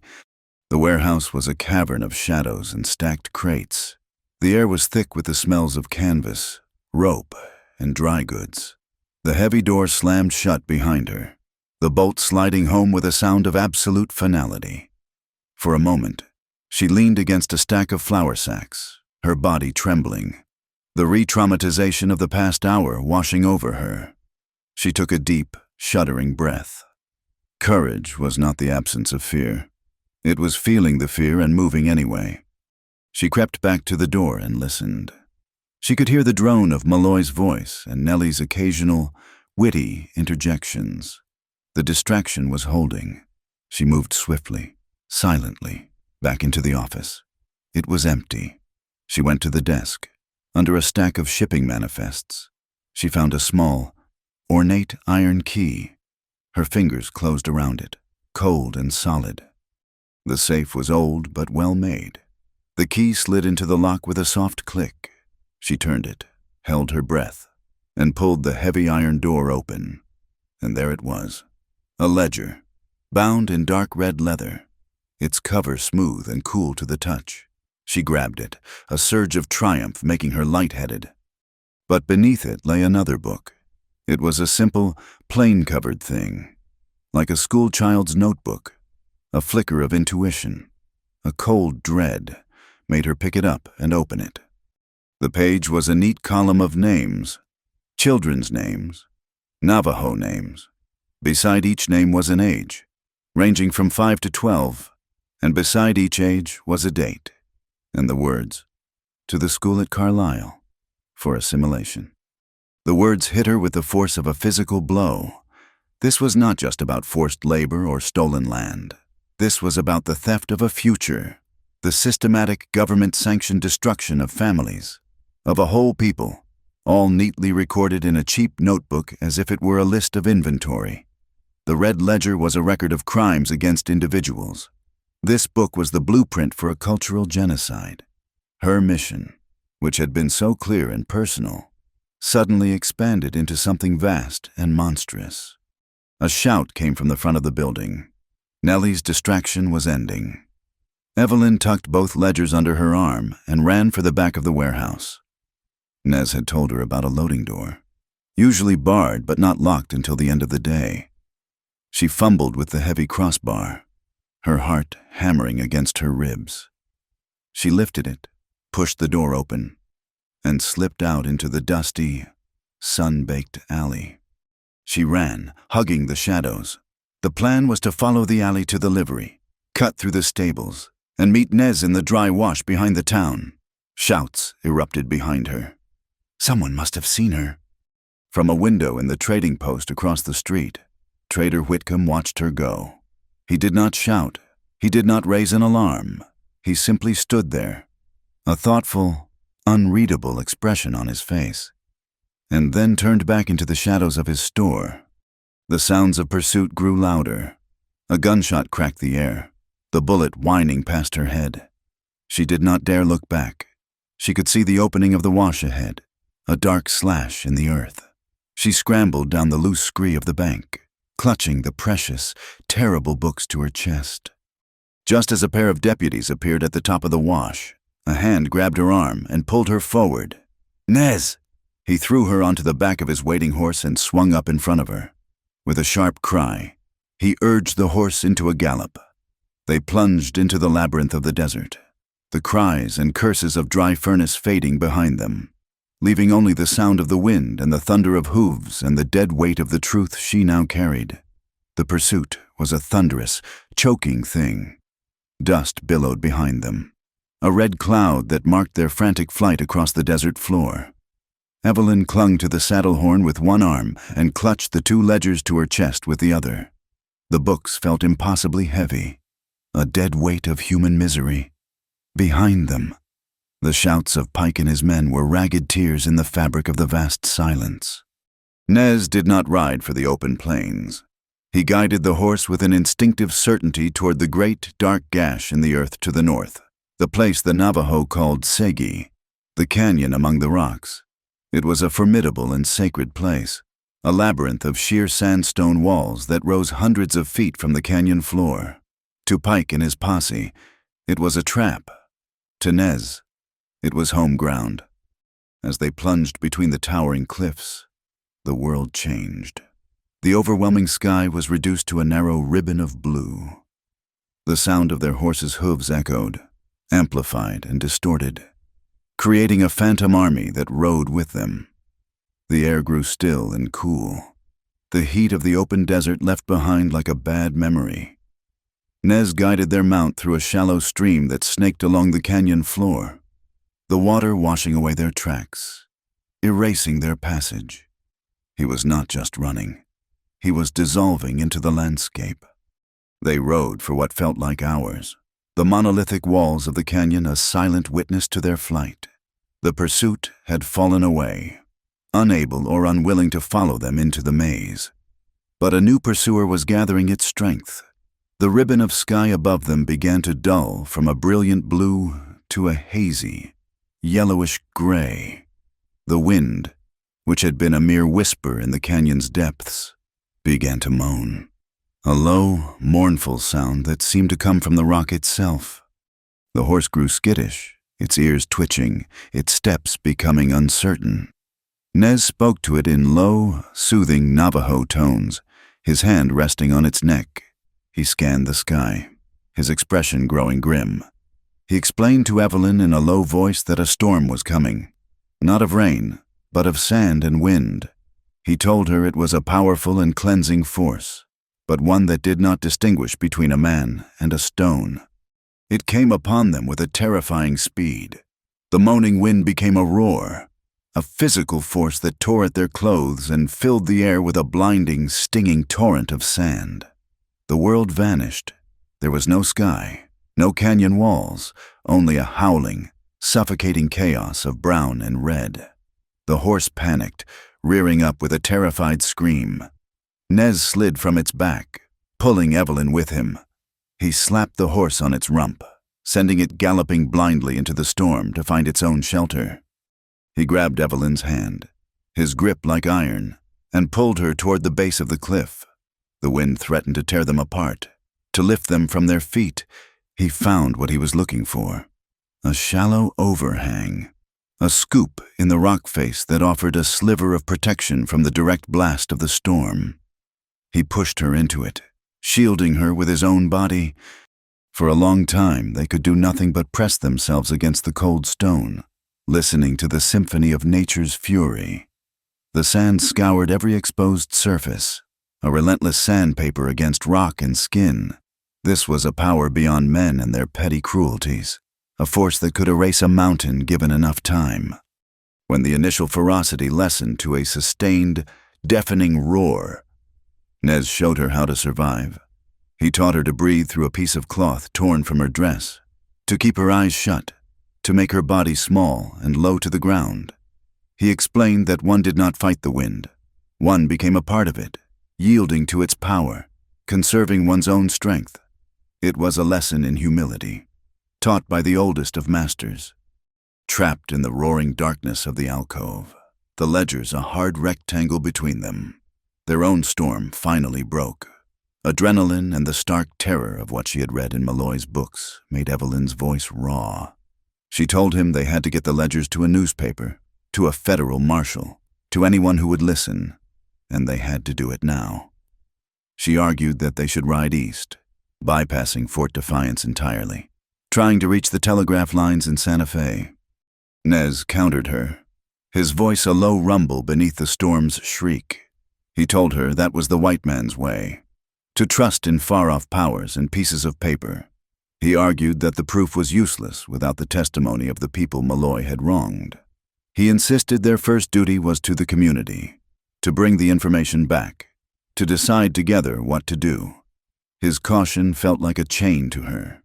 The warehouse was a cavern of shadows and stacked crates. The air was thick with the smells of canvas, rope, and dry goods. The heavy door slammed shut behind her, the bolt sliding home with a sound of absolute finality. For a moment, she leaned against a stack of flour sacks, her body trembling, the re-traumatization of the past hour washing over her. She took a deep, shuddering breath. Courage was not the absence of fear. It was feeling the fear and moving anyway. She crept back to the door and listened. She could hear the drone of Malloy's voice and Nellie's occasional, witty interjections. The distraction was holding. She moved swiftly, silently, back into the office. It was empty. She went to the desk. Under a stack of shipping manifests, she found a small, ornate iron key. Her fingers closed around it, cold and solid. The safe was old but well made. The key slid into the lock with a soft click. She turned it, held her breath, and pulled the heavy iron door open. And there it was, a ledger, bound in dark red leather, its cover smooth and cool to the touch. She grabbed it, a surge of triumph making her lightheaded. But beneath it lay another book. It was a simple, plain-covered thing, like a schoolchild's notebook. A flicker of intuition, a cold dread, made her pick it up and open it. The page was a neat column of names, children's names, Navajo names. Beside each name was an age, ranging from 5 to 12, and beside each age was a date, and the words, "To the school at Carlisle, for assimilation." The words hit her with the force of a physical blow. This was not just about forced labor or stolen land. This was about the theft of a future, the systematic government-sanctioned destruction of families, of a whole people, all neatly recorded in a cheap notebook as if it were a list of inventory. The red ledger was a record of crimes against individuals. This book was the blueprint for a cultural genocide. Her mission, which had been so clear and personal, suddenly expanded into something vast and monstrous. A shout came from the front of the building. Nellie's distraction was ending. Evelyn tucked both ledgers under her arm and ran for the back of the warehouse. Nez had told her about a loading door, usually barred but not locked until the end of the day. She fumbled with the heavy crossbar, her heart hammering against her ribs. She lifted it, pushed the door open, and slipped out into the dusty, sun-baked alley. She ran, hugging the shadows. The plan was to follow the alley to the livery, cut through the stables, and meet Nez in the dry wash behind the town. Shouts erupted behind her. Someone must have seen her. From a window in the trading post across the street, Trader Whitcomb watched her go. He did not shout. He did not raise an alarm. He simply stood there, a thoughtful, unreadable expression on his face, and then turned back into the shadows of his store. The sounds of pursuit grew louder. A gunshot cracked the air, the bullet whining past her head. She did not dare look back. She could see the opening of the wash ahead, a dark slash in the earth. She scrambled down the loose scree of the bank, clutching the precious, terrible books to her chest. Just as a pair of deputies appeared at the top of the wash, a hand grabbed her arm and pulled her forward. "Nez!" He threw her onto the back of his waiting horse and swung up in front of her. With a sharp cry, he urged the horse into a gallop. They plunged into the labyrinth of the desert, the cries and curses of dry furnace fading behind them, leaving only the sound of the wind and the thunder of hooves and the dead weight of the truth she now carried. The pursuit was a thunderous, choking thing. Dust billowed behind them, a red cloud that marked their frantic flight across the desert floor. Evelyn clung to the saddle horn with one arm and clutched the two ledgers to her chest with the other. The books felt impossibly heavy, a dead weight of human misery. Behind them, the shouts of Pike and his men were ragged tears in the fabric of the vast silence. Nez did not ride for the open plains. He guided the horse with an instinctive certainty toward the great, dark gash in the earth to the north, the place the Navajo called Segi, the canyon among the rocks. It was a formidable and sacred place, a labyrinth of sheer sandstone walls that rose hundreds of feet from the canyon floor. To Pike and his posse, it was a trap. To Nez, it was home ground. As they plunged between the towering cliffs, the world changed. The overwhelming sky was reduced to a narrow ribbon of blue. The sound of their horses' hooves echoed, amplified and distorted, creating a phantom army that rode with them. The air grew still and cool, the heat of the open desert left behind like a bad memory. Nez guided their mount through a shallow stream that snaked along the canyon floor. the water washing away their tracks, erasing their passage. He was not just running. He was dissolving into the landscape. They rode for what felt like hours, the monolithic walls of the canyon a silent witness to their flight. The pursuit had fallen away, unable or unwilling to follow them into the maze. But a new pursuer was gathering its strength. The ribbon of sky above them began to dull from a brilliant blue to a hazy, yellowish gray. The wind, which had been a mere whisper in the canyon's depths, began to moan. A low, mournful sound that seemed to come from the rock itself. The horse grew skittish, its ears twitching, its steps becoming uncertain. Nez spoke to it in low, soothing Navajo tones, his hand resting on its neck. He scanned the sky, his expression growing grim. He explained to Evelyn in a low voice that a storm was coming, not of rain, but of sand and wind. He told her it was a powerful and cleansing force, but one that did not distinguish between a man and a stone. It came upon them with a terrifying speed. The moaning wind became a roar, a physical force that tore at their clothes and filled the air with a blinding, stinging torrent of sand. The world vanished. There was no sky, no canyon walls, only a howling, suffocating chaos of brown and red. The horse panicked, rearing up with a terrified scream. Nez slid from its back, pulling Evelyn with him. He slapped the horse on its rump, sending it galloping blindly into the storm to find its own shelter. He grabbed Evelyn's hand, his grip like iron, and pulled her toward the base of the cliff. The wind threatened to tear them apart, to lift them from their feet. He found what he was looking for: a shallow overhang, a scoop in the rock face that offered a sliver of protection from the direct blast of the storm. He pushed her into it, shielding her with his own body. For a long time, they could do nothing but press themselves against the cold stone, listening to the symphony of nature's fury. The sand scoured every exposed surface, a relentless sandpaper against rock and skin. This was a power beyond men and their petty cruelties, a force that could erase a mountain given enough time. When the initial ferocity lessened to a sustained, deafening roar, Nez showed her how to survive. He taught her to breathe through a piece of cloth torn from her dress, to keep her eyes shut, to make her body small and low to the ground. He explained that one did not fight the wind. One became a part of it, yielding to its power, conserving one's own strength. It was a lesson in humility, taught by the oldest of masters. Trapped in the roaring darkness of the alcove, the ledgers a hard rectangle between them, their own storm finally broke. Adrenaline and the stark terror of what she had read in Malloy's books made Evelyn's voice raw. She told him they had to get the ledgers to a newspaper, to a federal marshal, to anyone who would listen, and they had to do it now. She argued that they should ride east, bypassing Fort Defiance entirely, trying to reach the telegraph lines in Santa Fe. Nez countered her, his voice a low rumble beneath the storm's shriek. He told her that was the white man's way, to trust in far-off powers and pieces of paper. He argued that the proof was useless without the testimony of the people Malloy had wronged. He insisted their first duty was to the community, to bring the information back, to decide together what to do. His caution felt like a chain to her,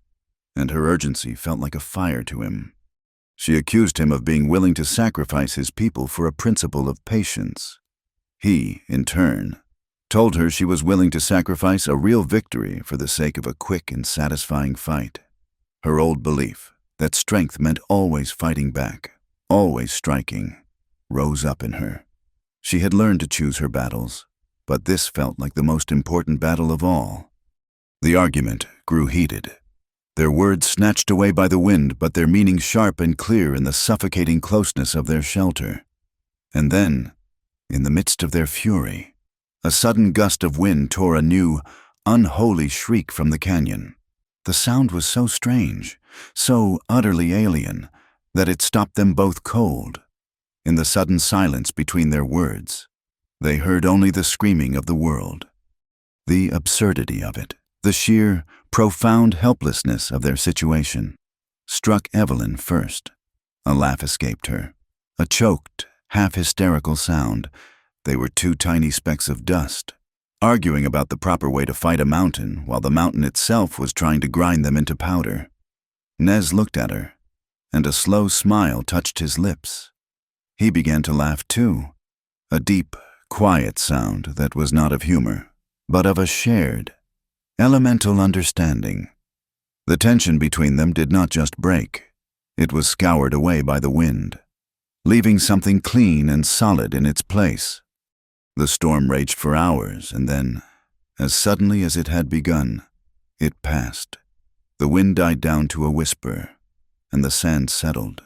and her urgency felt like a fire to him. She accused him of being willing to sacrifice his people for a principle of patience. He, in turn, told her she was willing to sacrifice a real victory for the sake of a quick and satisfying fight. Her old belief that strength meant always fighting back, always striking, rose up in her. She had learned to choose her battles, but this felt like the most important battle of all. The argument grew heated, their words snatched away by the wind, but their meaning sharp and clear in the suffocating closeness of their shelter. And then, in the midst of their fury, a sudden gust of wind tore a new, unholy shriek from the canyon. The sound was so strange, so utterly alien, that it stopped them both cold. In the sudden silence between their words, they heard only the screaming of the world. The absurdity of it, the sheer, profound helplessness of their situation, struck Evelyn first. A laugh escaped her, a choked, half-hysterical sound. They were two tiny specks of dust, arguing about the proper way to fight a mountain while the mountain itself was trying to grind them into powder. Nez looked at her, and a slow smile touched his lips. He began to laugh too, a deep, quiet sound that was not of humor, but of a shared, elemental understanding. The tension between them did not just break. It was scoured away by the wind, leaving something clean and solid in its place. The storm raged for hours, and then, as suddenly as it had begun, it passed. The wind died down to a whisper, and the sand settled.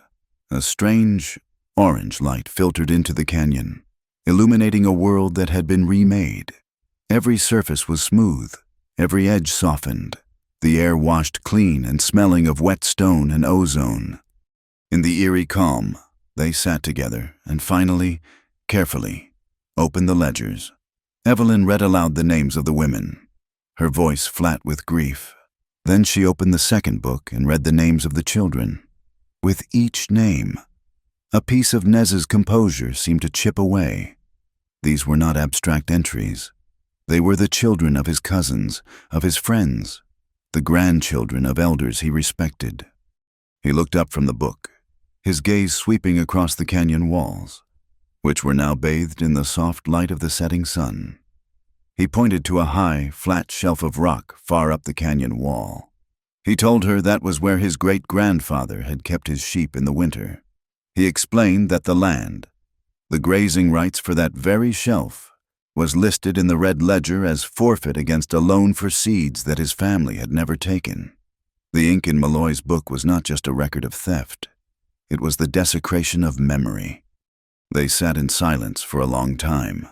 A strange, orange light filtered into the canyon, illuminating a world that had been remade. Every surface was smooth, every edge softened, the air washed clean and smelling of wet stone and ozone. In the eerie calm, they sat together and finally, carefully, opened the ledgers. Evelyn read aloud the names of the women, her voice flat with grief. Then she opened the second book and read the names of the children. With each name, a piece of Nez's composure seemed to chip away. These were not abstract entries. They were the children of his cousins, of his friends, the grandchildren of elders he respected. He looked up from the book, his gaze sweeping across the canyon walls, which were now bathed in the soft light of the setting sun. He pointed to a high, flat shelf of rock far up the canyon wall. He told her that was where his great-grandfather had kept his sheep in the winter. He explained that the land, the grazing rights for that very shelf, was listed in the red ledger as forfeit against a loan for seeds that his family had never taken. The ink in Malloy's book was not just a record of theft. It was the desecration of memory. They sat in silence for a long time,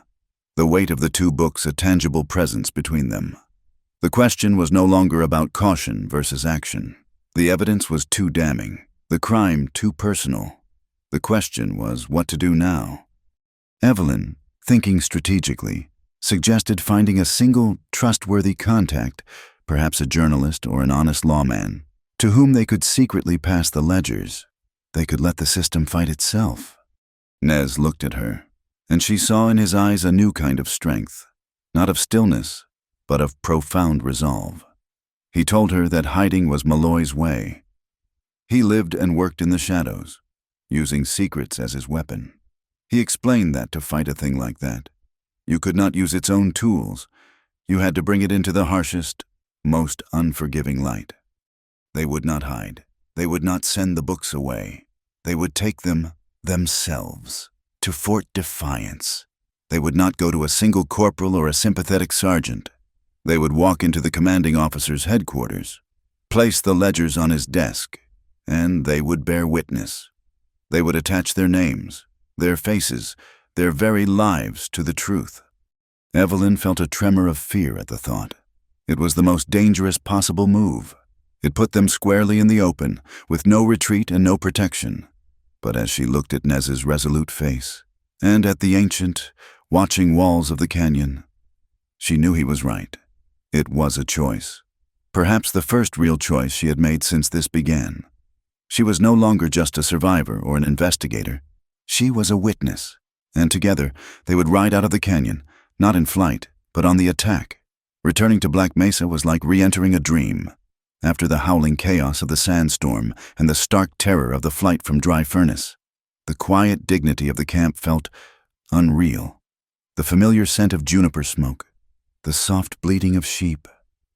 the weight of the two books a tangible presence between them. The question was no longer about caution versus action. The evidence was too damning, the crime too personal. The question was what to do now. Evelyn, thinking strategically, suggested finding a single, trustworthy contact, perhaps a journalist or an honest lawman, to whom they could secretly pass the ledgers. They could let the system fight itself. Nez looked at her, and she saw in his eyes a new kind of strength, not of stillness, but of profound resolve. He told her that hiding was Malloy's way. He lived and worked in the shadows, using secrets as his weapon. He explained that to fight a thing like that, you could not use its own tools. You had to bring it into the harshest, most unforgiving light. They would not hide. They would not send the books away. They would take them themselves to Fort Defiance. They would not go to a single corporal or a sympathetic sergeant. They would walk into the commanding officer's headquarters, place the ledgers on his desk, and they would bear witness. They would attach their names, their faces, their very lives to the truth. Evelyn felt a tremor of fear at the thought. It was the most dangerous possible move. It put them squarely in the open, with no retreat and no protection. But as she looked at Nez's resolute face, and at the ancient, watching walls of the canyon, she knew he was right. It was a choice. Perhaps the first real choice she had made since this began. She was no longer just a survivor or an investigator. She was a witness, and together they would ride out of the canyon, not in flight, but on the attack. Returning to Black Mesa was like re-entering a dream. After the howling chaos of the sandstorm and the stark terror of the flight from Dry Furnace, the quiet dignity of the camp felt unreal. The familiar scent of juniper smoke, the soft bleating of sheep,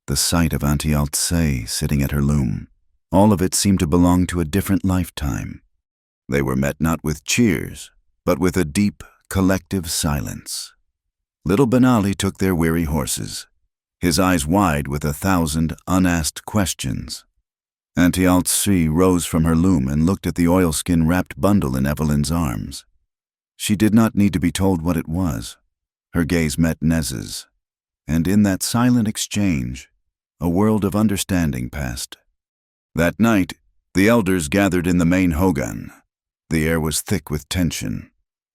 the sight of Auntie Altsay sitting at her loom, all of it seemed to belong to a different lifetime. They were met not with cheers, but with a deep, collective silence. Little Benali took their weary horses, his eyes wide with 1,000 unasked questions. Auntie Altsay rose from her loom and looked at the oilskin-wrapped bundle in Evelyn's arms. She did not need to be told what it was. Her gaze met Nez's, and in that silent exchange, a world of understanding passed. That night, the elders gathered in the main hogan. The air was thick with tension.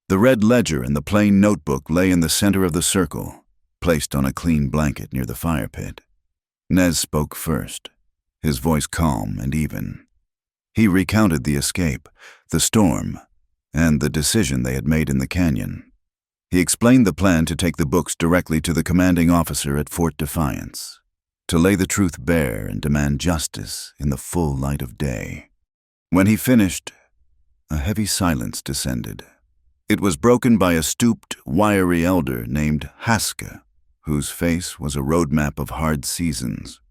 The red ledger and the plain notebook lay in the center of the circle, placed on a clean blanket near the fire pit. Nez spoke first, his voice calm and even. He recounted the escape, the storm, and the decision they had made in the canyon. He explained the plan to take the books directly to the commanding officer at Fort Defiance, to lay the truth bare and demand justice in the full light of day. When he finished, a heavy silence descended. It was broken by a stooped, wiry elder named Haska, whose face was a roadmap of hard seasons.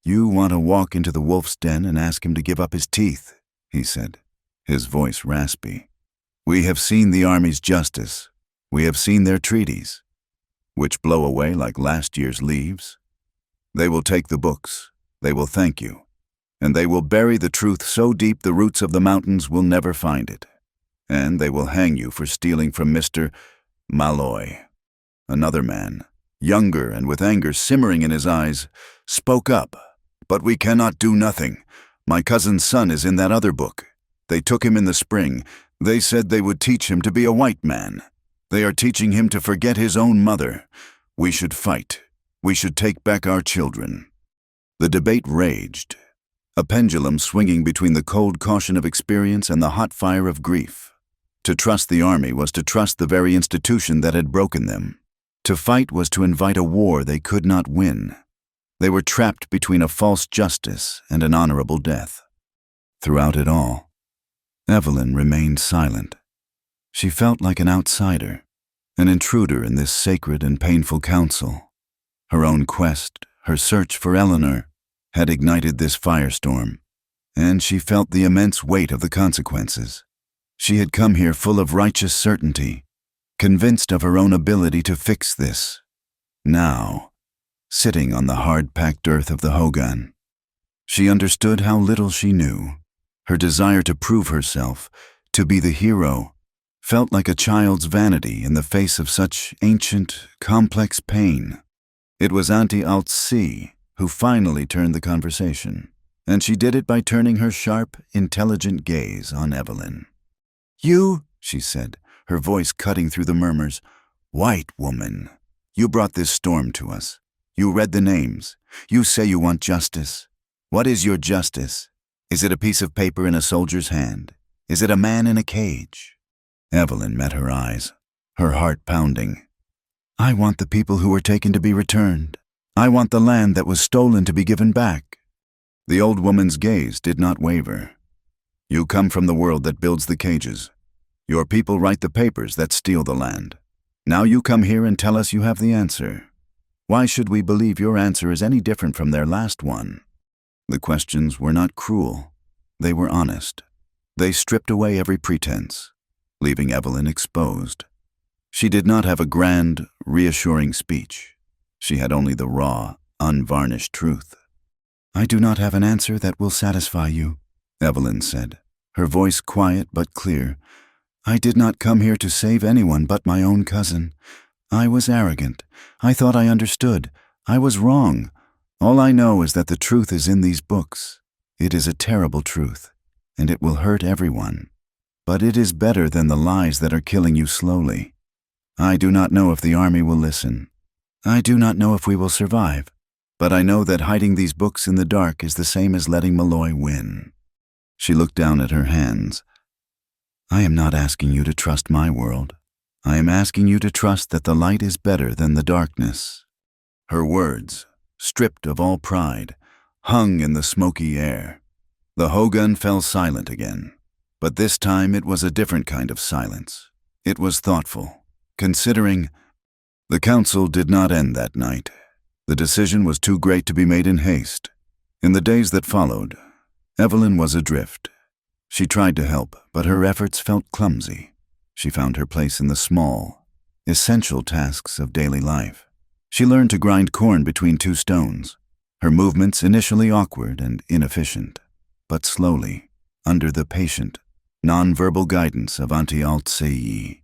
"You want to walk into the wolf's den and ask him to give up his teeth," he said, his voice raspy. "We have seen the Army's justice. We have seen their treaties, which blow away like last year's leaves. They will take the books, they will thank you, and they will bury the truth so deep the roots of the mountains will never find it. And they will hang you for stealing from Mr. Malloy." Another man, younger and with anger simmering in his eyes, spoke up. "But we cannot do nothing. My cousin's son is in that other book. They took him in the spring. They said they would teach him to be a white man. They are teaching him to forget his own mother. We should fight. We should take back our children." The debate raged, a pendulum swinging between the cold caution of experience and the hot fire of grief. To trust the Army was to trust the very institution that had broken them. To fight was to invite a war they could not win. They were trapped between a false justice and an honorable death. Throughout it all, Evelyn remained silent. She felt like an outsider, an intruder in this sacred and painful council. Her own quest, her search for Eleanor, had ignited this firestorm, and she felt the immense weight of the consequences. She had come here full of righteous certainty, convinced of her own ability to fix this. Now, sitting on the hard-packed earth of the Hogan, she understood how little she knew. Her desire to prove herself, to be the hero, felt like a child's vanity in the face of such ancient, complex pain. It was Auntie Altse who finally turned the conversation, and she did it by turning her sharp, intelligent gaze on Evelyn. "You," she said, her voice cutting through the murmurs, "white woman, you brought this storm to us. You read the names. You say you want justice. What is your justice? Is it a piece of paper in a soldier's hand? Is it a man in a cage?" Evelyn met her eyes, her heart pounding. "I want the people who were taken to be returned. I want the land that was stolen to be given back." The old woman's gaze did not waver. "You come from the world that builds the cages. Your people write the papers that steal the land. Now you come here and tell us you have the answer. Why should we believe your answer is any different from their last one?" The questions were not cruel. They were honest. They stripped away every pretense, leaving Evelyn exposed. She did not have a grand, reassuring speech. She had only the raw, unvarnished truth. "I do not have an answer that will satisfy you," Evelyn said, her voice quiet but clear. "I did not come here to save anyone but my own cousin. I was arrogant. I thought I understood. I was wrong. All I know is that the truth is in these books. It is a terrible truth, and it will hurt everyone. But it is better than the lies that are killing you slowly. I do not know if the Army will listen. I do not know if we will survive. But I know that hiding these books in the dark is the same as letting Malloy win." She looked down at her hands. "I am not asking you to trust my world. I am asking you to trust that the light is better than the darkness." Her words, stripped of all pride, hung in the smoky air. The Hogan fell silent again, but this time it was a different kind of silence. It was thoughtful, considering. The council did not end that night. The decision was too great to be made in haste. In the days that followed, Evelyn was adrift. She tried to help, but her efforts felt clumsy. She found her place in the small, essential tasks of daily life. She learned to grind corn between two stones, her movements initially awkward and inefficient, but slowly, under the patient, non-verbal guidance of Auntie Altse.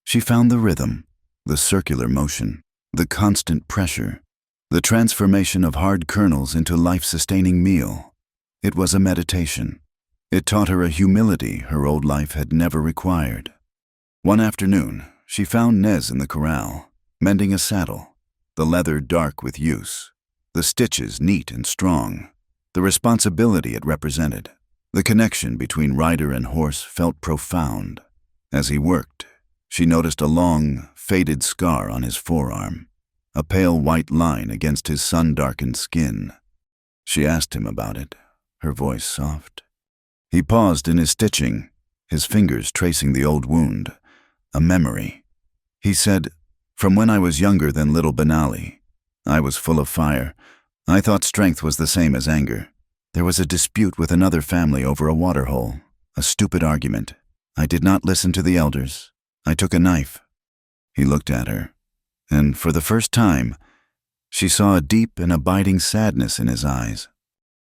She found the rhythm, the circular motion, the constant pressure, the transformation of hard kernels into life-sustaining meal. It was a meditation. It taught her a humility her old life had never required. One afternoon, she found Nez in the corral, mending a saddle, the leather dark with use, the stitches neat and strong, the responsibility it represented. The connection between rider and horse felt profound. As he worked, she noticed a long, faded scar on his forearm, a pale white line against his sun-darkened skin. She asked him about it, her voice soft. He paused in his stitching, his fingers tracing the old wound, a memory. He said, "From when I was younger than little Benali, I was full of fire. I thought strength was the same as anger. There was a dispute with another family over a waterhole, a stupid argument. I did not listen to the elders. I took a knife." He looked at her, and for the first time, she saw a deep and abiding sadness in his eyes.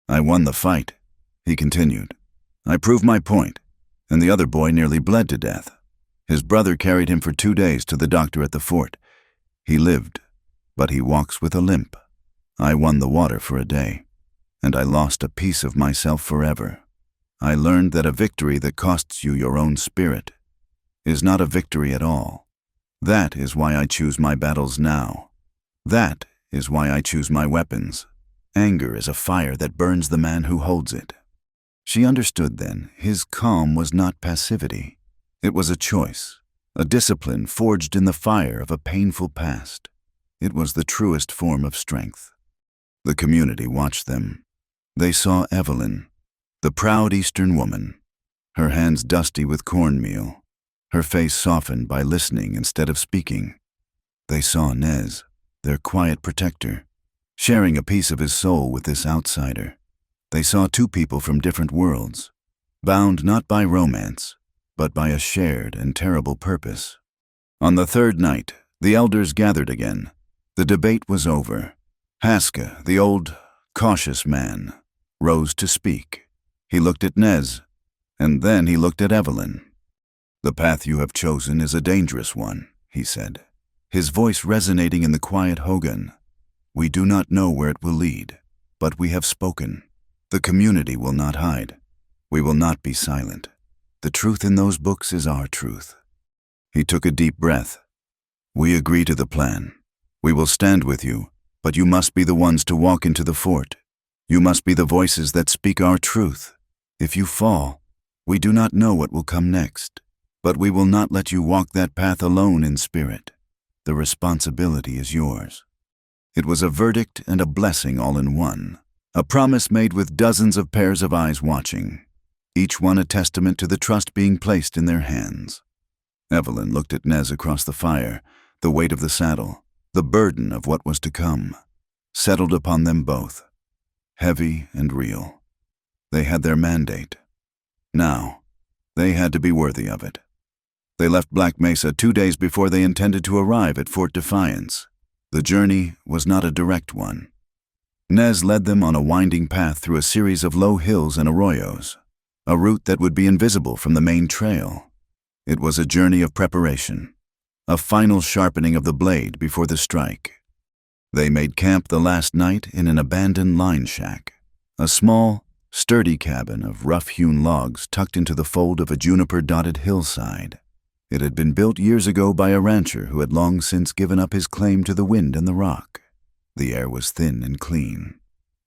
"I won the fight," he continued. "I proved my point, and the other boy nearly bled to death. His brother carried him for 2 days to the doctor at the fort. He lived, but he walks with a limp. I won the water for a day, and I lost a piece of myself forever. I learned that a victory that costs you your own spirit is not a victory at all. That is why I choose my battles now. That is why I choose my weapons. Anger is a fire that burns the man who holds it." She understood then, his calm was not passivity. It was a choice, a discipline forged in the fire of a painful past. It was the truest form of strength. The community watched them. They saw Evelyn, the proud Eastern woman, her hands dusty with cornmeal, her face softened by listening instead of speaking. They saw Nez, their quiet protector, sharing a piece of his soul with this outsider. They saw two people from different worlds, bound not by romance, but by a shared and terrible purpose. On the third night, the elders gathered again. The debate was over. Haska, the old, cautious man, rose to speak. He looked at Nez, and then he looked at Evelyn. "The path you have chosen is a dangerous one," he said, his voice resonating in the quiet Hogan. "We do not know where it will lead, but we have spoken. The community will not hide. We will not be silent. The truth in those books is our truth." He took a deep breath. "We agree to the plan. We will stand with you, but you must be the ones to walk into the fort. You must be the voices that speak our truth. If you fall, we do not know what will come next, but we will not let you walk that path alone in spirit. The responsibility is yours." It was a verdict and a blessing all in one, a promise made with dozens of pairs of eyes watching, each one a testament to the trust being placed in their hands. Evelyn looked at Nez across the fire, the weight of the saddle, the burden of what was to come, settled upon them both, heavy and real. They had their mandate. Now, they had to be worthy of it. They left Black Mesa 2 days before they intended to arrive at Fort Defiance. The journey was not a direct one. Nez led them on a winding path through a series of low hills and arroyos, a route that would be invisible from the main trail. It was a journey of preparation, a final sharpening of the blade before the strike. They made camp the last night in an abandoned line shack, a small, sturdy cabin of rough-hewn logs tucked into the fold of a juniper-dotted hillside. It had been built years ago by a rancher who had long since given up his claim to the wind and the rock. The air was thin and clean,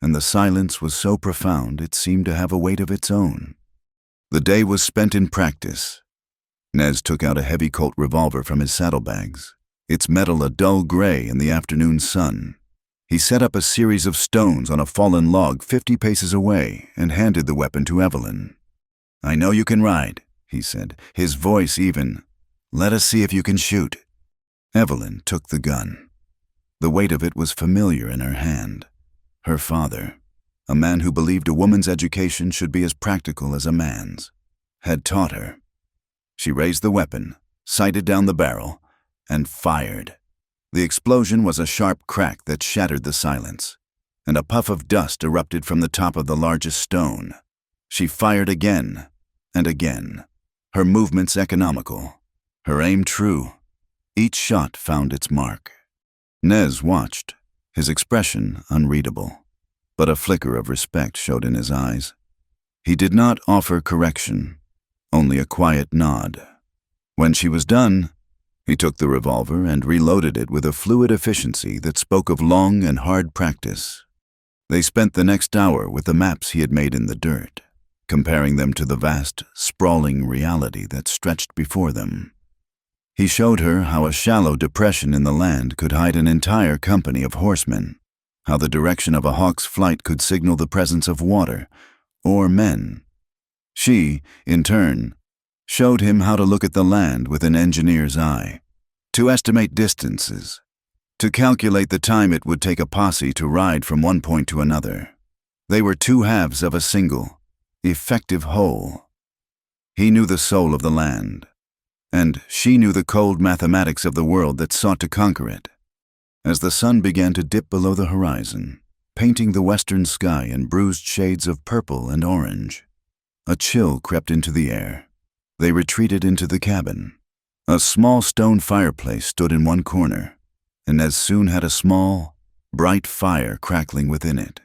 and the silence was so profound it seemed to have a weight of its own. The day was spent in practice. Nez took out a heavy Colt revolver from his saddlebags, its metal a dull gray in the afternoon sun. He set up a series of stones on a fallen log 50 paces away and handed the weapon to Evelyn. "I know you can ride," he said, his voice even. "Let us see if you can shoot." Evelyn took the gun. The weight of it was familiar in her hand. Her father, a man who believed a woman's education should be as practical as a man's, had taught her. She raised the weapon, sighted down the barrel, and fired. The explosion was a sharp crack that shattered the silence, and a puff of dust erupted from the top of the largest stone. She fired again and again, her movements economical, her aim true. Each shot found its mark. Nez watched, his expression unreadable, but a flicker of respect showed in his eyes. He did not offer correction, only a quiet nod. When she was done, he took the revolver and reloaded it with a fluid efficiency that spoke of long and hard practice. They spent the next hour with the maps he had made in the dirt. comparing them to the vast, sprawling reality that stretched before them. He showed her how a shallow depression in the land could hide an entire company of horsemen, how the direction of a hawk's flight could signal the presence of water or men. She, in turn, showed him how to look at the land with an engineer's eye, to estimate distances, to calculate the time it would take a posse to ride from one point to another. They were two halves of a single, effective whole. He knew the soul of the land, and she knew the cold mathematics of the world that sought to conquer it. As the sun began to dip below the horizon, painting the western sky in bruised shades of purple and orange, a chill crept into the air. They retreated into the cabin. A small stone fireplace stood in one corner, and Nez soon had a small, bright fire crackling within it,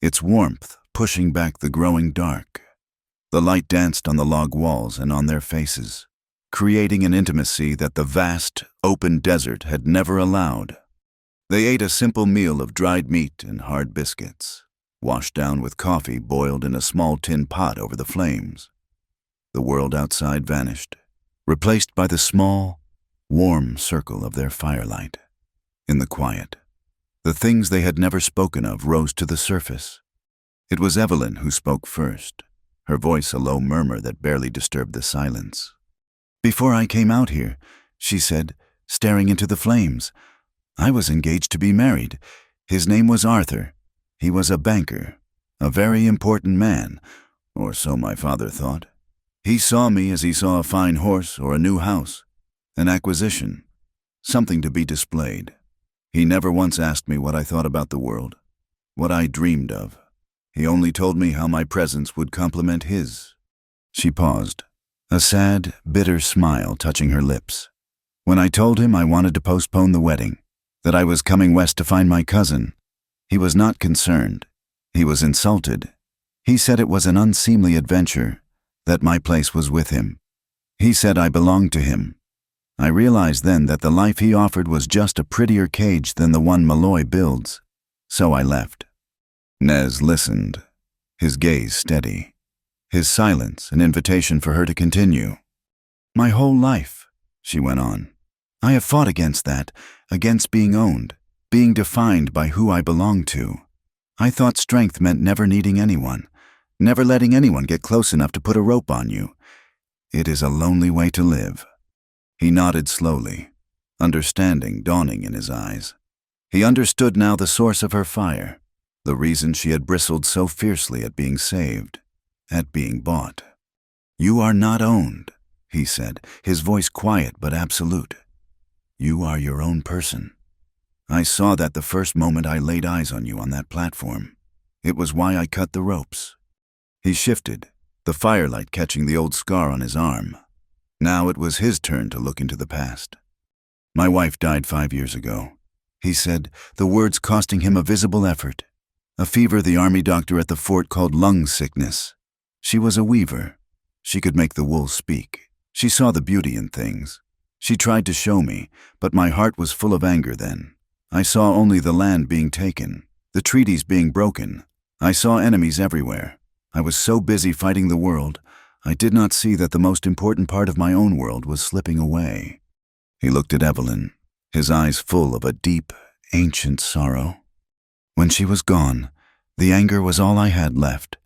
its warmth pushing back the growing dark. The light danced on the log walls and on their faces, creating an intimacy that the vast, open desert had never allowed. They ate a simple meal of dried meat and hard biscuits, washed down with coffee boiled in a small tin pot over the flames. The world outside vanished, replaced by the small, warm circle of their firelight. In the quiet, the things they had never spoken of rose to the surface. It was Evelyn who spoke first, her voice a low murmur that barely disturbed the silence. "Before I came out here," she said, staring into the flames, "I was engaged to be married. His name was Arthur. He was a banker, a very important man, or so my father thought. He saw me as he saw a fine horse or a new house, an acquisition, something to be displayed. He never once asked me what I thought about the world, what I dreamed of. He only told me how my presence would complement his." She paused, a sad, bitter smile touching her lips. "When I told him I wanted to postpone the wedding, that I was coming west to find my cousin, he was not concerned. He was insulted. He said it was an unseemly adventure, that my place was with him. He said I belonged to him. I realized then that the life he offered was just a prettier cage than the one Malloy builds, so I left." Nez listened, his gaze steady, his silence an invitation for her to continue. "My whole life," she went on, "I have fought against that, against being owned, being defined by who I belonged to. I thought strength meant never needing anyone, never letting anyone get close enough to put a rope on you. It is a lonely way to live." He nodded slowly, understanding dawning in his eyes. He understood now the source of her fire, the reason she had bristled so fiercely at being saved, at being bought. "You are not owned," he said, his voice quiet but absolute. "You are your own person. I saw that the first moment I laid eyes on you on that platform. It was why I cut the ropes." He shifted, the firelight catching the old scar on his arm. Now it was his turn to look into the past. "My wife died 5 years ago," he said, the words costing him a visible effort. "A fever the army doctor at the fort called lung sickness. She was a weaver. She could make the wool speak. She saw the beauty in things. She tried to show me, but my heart was full of anger then. I saw only the land being taken, the treaties being broken. I saw enemies everywhere. I was so busy fighting the world, I did not see that the most important part of my own world was slipping away." He looked at Evelyn, his eyes full of a deep, ancient sorrow. "When she was gone, the anger was all I had left.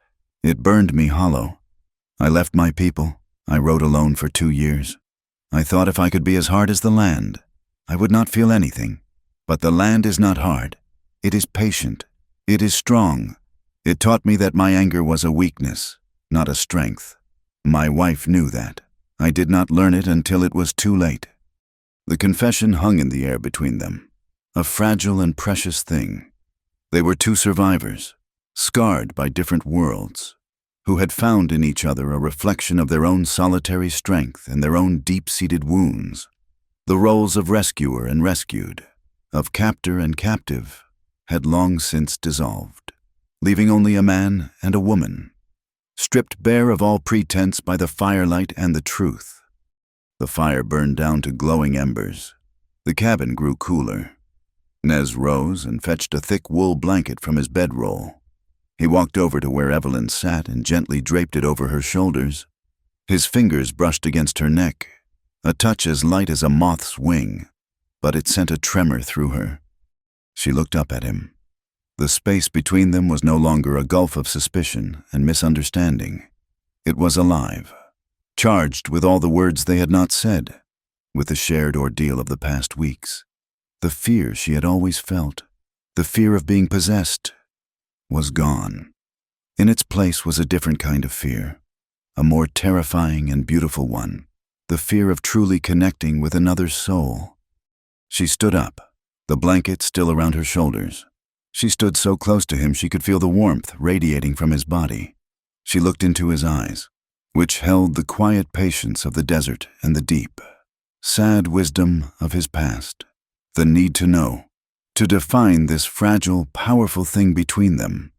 It burned me hollow. I left my people. I rode alone for 2 years. I thought if I could be as hard as the land, I would not feel anything. But the land is not hard. It is patient. It is strong. It taught me that my anger was a weakness, not a strength. My wife knew that. I did not learn it until it was too late." The confession hung in the air between them, a fragile and precious thing. They were two survivors, scarred by different worlds, who had found in each other a reflection of their own solitary strength and their own deep-seated wounds. The roles of rescuer and rescued, of captor and captive, had long since dissolved, leaving only a man and a woman, stripped bare of all pretense by the firelight and the truth. The fire burned down to glowing embers. The cabin grew cooler. Nez rose and fetched a thick wool blanket from his bedroll. He walked over to where Evelyn sat and gently draped it over her shoulders. His fingers brushed against her neck, a touch as light as a moth's wing, but it sent a tremor through her. She looked up at him. The space between them was no longer a gulf of suspicion and misunderstanding. It was alive, charged with all the words they had not said, with the shared ordeal of the past weeks. The fear she had always felt, the fear of being possessed, was gone. In its place was a different kind of fear, a more terrifying and beautiful one, the fear of truly connecting with another's soul. She stood up, the blanket still around her shoulders. She stood so close to him she could feel the warmth radiating from his body. She looked into his eyes, which held the quiet patience of the desert and the deep, sad wisdom of his past, the need to know. To define this fragile, powerful thing between them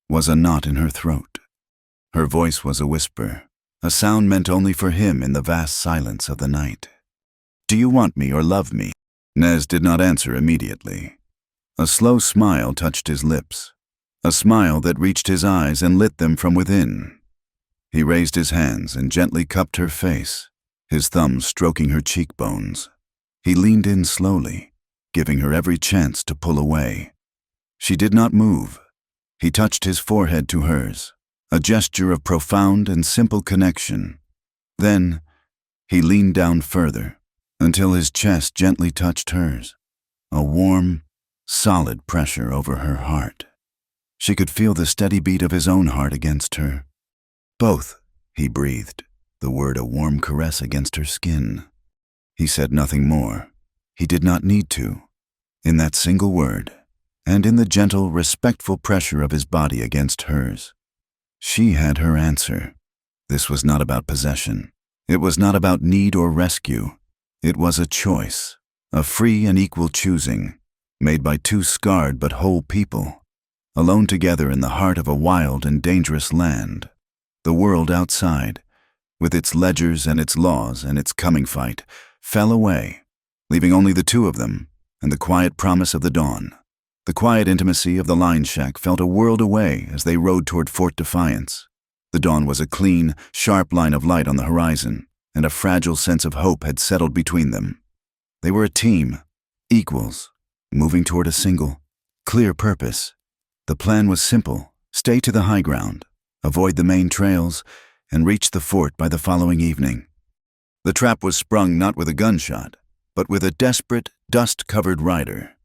was a knot in her throat. Her voice was a whisper, a sound meant only for him in the vast silence of the night. "Do you want me or love me?" Nez did not answer immediately. A slow smile touched his lips, a smile that reached his eyes and lit them from within. He raised his hands and gently cupped her face, his thumbs stroking her cheekbones. He leaned in slowly, giving her every chance to pull away. She did not move. He touched his forehead to hers, a gesture of profound and simple connection. Then, he leaned down further, until his chest gently touched hers, a warm, solid pressure over her heart. She could feel the steady beat of his own heart against her. "Both," he breathed, the word a warm caress against her skin. He said nothing more. He did not need to. In that single word, and in the gentle, respectful pressure of his body against hers, she had her answer. This was not about possession. It was not about need or rescue. It was a choice, a free and equal choosing, made by two scarred but whole people, alone together in the heart of a wild and dangerous land. The world outside, with its ledgers and its laws and its coming fight, fell away, leaving only the two of them and the quiet promise of the dawn. The quiet intimacy of the line shack felt a world away as they rode toward Fort Defiance. The dawn was a clean, sharp line of light on the horizon, and a fragile sense of hope had settled between them. They were a team, equals, moving toward a single, clear purpose. The plan was simple: stay to the high ground, avoid the main trails, and reach the fort by the following evening. The trap was sprung not with a gunshot, but with a desperate, dust-covered rider.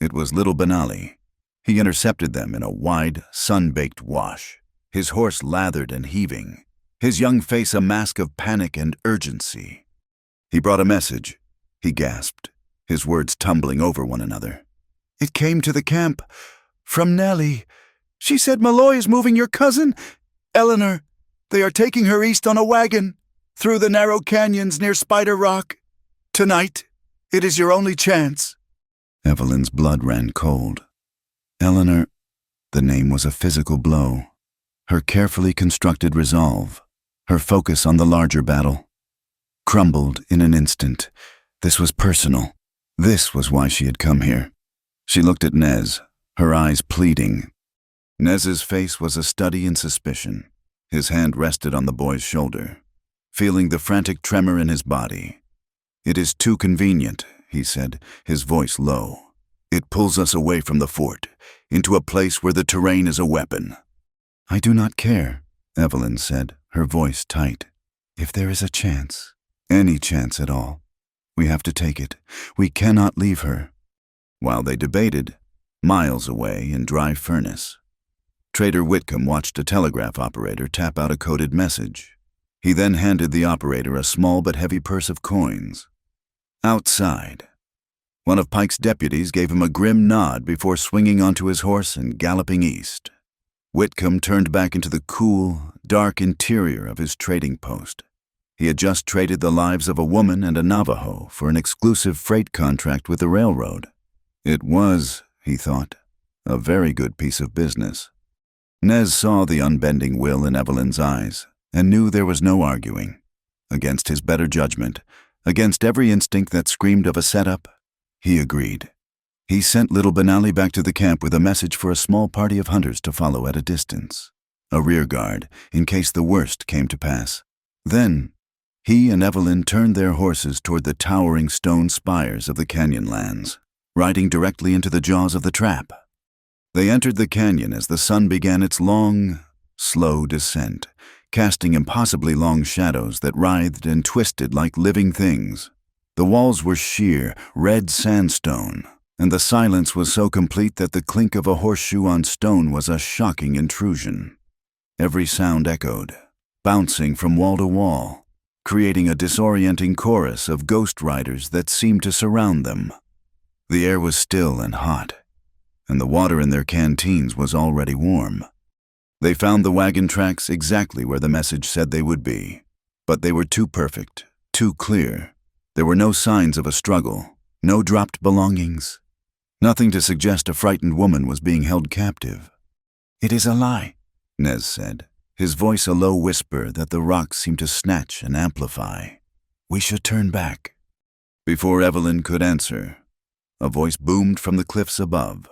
It was little Benali. He intercepted them in a wide, sun-baked wash, his horse lathered and heaving, his young face a mask of panic and urgency. He brought a message, he gasped, his words tumbling over one another. "It came to the camp. From Nellie. She said Malloy is moving your cousin, Eleanor. They are taking her east on a wagon, through the narrow canyons near Spider Rock. Tonight, it is your only chance." Evelyn's blood ran cold. Eleanor, the name was a physical blow. Her carefully constructed resolve, her focus on the larger battle, crumbled in an instant. This was personal. This was why she had come here. She looked at Nez, her eyes pleading. Nez's face was a study in suspicion. His hand rested on the boy's shoulder, feeling the frantic tremor in his body. "It is too convenient," he said, his voice low. "It pulls us away from the fort, into a place where the terrain is a weapon." "I do not care," Evelyn said, her voice tight. "If there is a chance, any chance at all, we have to take it. We cannot leave her." While they debated, miles away in Dry Furnace, Trader Whitcomb watched a telegraph operator tap out a coded message. He then handed the operator a small but heavy purse of coins. Outside, one of Pike's deputies gave him a grim nod before swinging onto his horse and galloping east. Whitcomb turned back into the cool, dark interior of his trading post. He had just traded the lives of a woman and a Navajo for an exclusive freight contract with the railroad. It was, he thought, a very good piece of business. Nez saw the unbending will in Evelyn's eyes and knew there was no arguing. Against his better judgment, against every instinct that screamed of a setup, he agreed. He sent little Benali back to the camp with a message for a small party of hunters to follow at a distance, a rear guard in case the worst came to pass. Then, he and Evelyn turned their horses toward the towering stone spires of the canyon lands, riding directly into the jaws of the trap. They entered the canyon as the sun began its long, slow descent, casting impossibly long shadows that writhed and twisted like living things. The walls were sheer, red sandstone, and the silence was so complete that the clink of a horseshoe on stone was a shocking intrusion. Every sound echoed, bouncing from wall to wall, creating a disorienting chorus of ghost riders that seemed to surround them. The air was still and hot, and the water in their canteens was already warm. They found the wagon tracks exactly where the message said they would be, but they were too perfect, too clear. There were no signs of a struggle, no dropped belongings, nothing to suggest a frightened woman was being held captive. "It is a lie," Nez said, his voice a low whisper that the rocks seemed to snatch and amplify. "We should turn back." Before Evelyn could answer, a voice boomed from the cliffs above,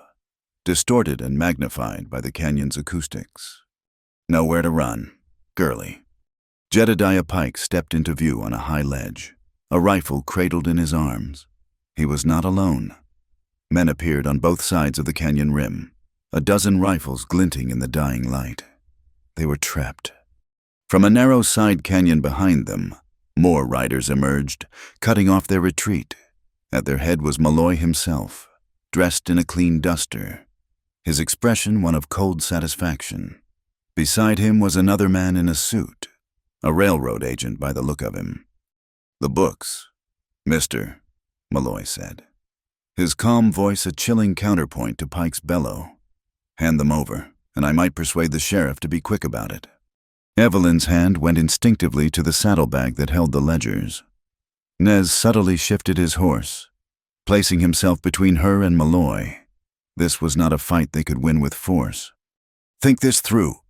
distorted and magnified by the canyon's acoustics. "Nowhere to run, girlie." Jedediah Pike stepped into view on a high ledge, a rifle cradled in his arms. He was not alone. Men appeared on both sides of the canyon rim, a dozen rifles glinting in the dying light. They were trapped. From a narrow side canyon behind them, more riders emerged, cutting off their retreat. At their head was Malloy himself, dressed in a clean duster, his expression one of cold satisfaction. Beside him was another man in a suit, a railroad agent by the look of him. "The books, mister," Malloy said, his calm voice a chilling counterpoint to Pike's bellow. "Hand them over, and I might persuade the sheriff to be quick about it." Evelyn's hand went instinctively to the saddlebag that held the ledgers. Nez subtly shifted his horse, placing himself between her and Malloy. This was not a fight they could win with force. "Think this through.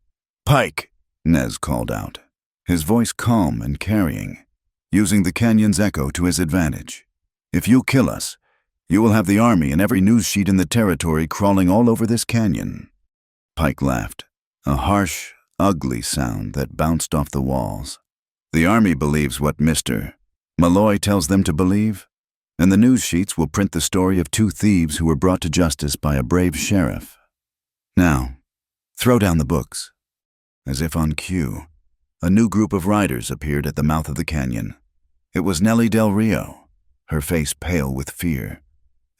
Pike," Nez called out, his voice calm and carrying, using the canyon's echo to his advantage. "If you kill us, you will have the army and every news sheet in the territory crawling all over this canyon." Pike laughed, a harsh, ugly sound that bounced off the walls. "The army believes what Mr. Malloy tells them to believe, and the news sheets will print the story of two thieves who were brought to justice by a brave sheriff. Now, throw down the books." As if on cue, a new group of riders appeared at the mouth of the canyon. It was Nellie Del Rio, her face pale with fear,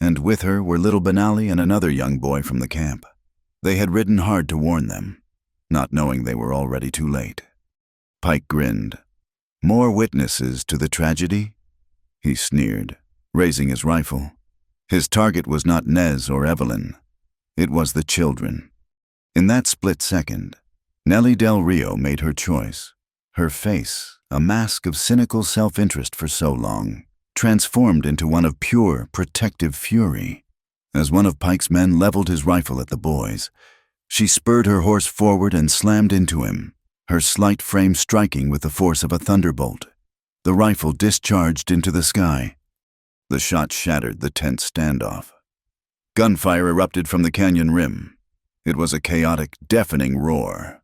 and with her were little Benali and another young boy from the camp. They had ridden hard to warn them, not knowing they were already too late. Pike grinned. "More witnesses to the tragedy?" He sneered, raising his rifle. His target was not Nez or Evelyn. It was the children. In that split second, Nellie Del Rio made her choice. Her face, a mask of cynical self-interest for so long, transformed into one of pure, protective fury. As one of Pike's men leveled his rifle at the boys, she spurred her horse forward and slammed into him, her slight frame striking with the force of a thunderbolt. The rifle discharged into the sky. The shot shattered the tense standoff. Gunfire erupted from the canyon rim. It was a chaotic, deafening roar,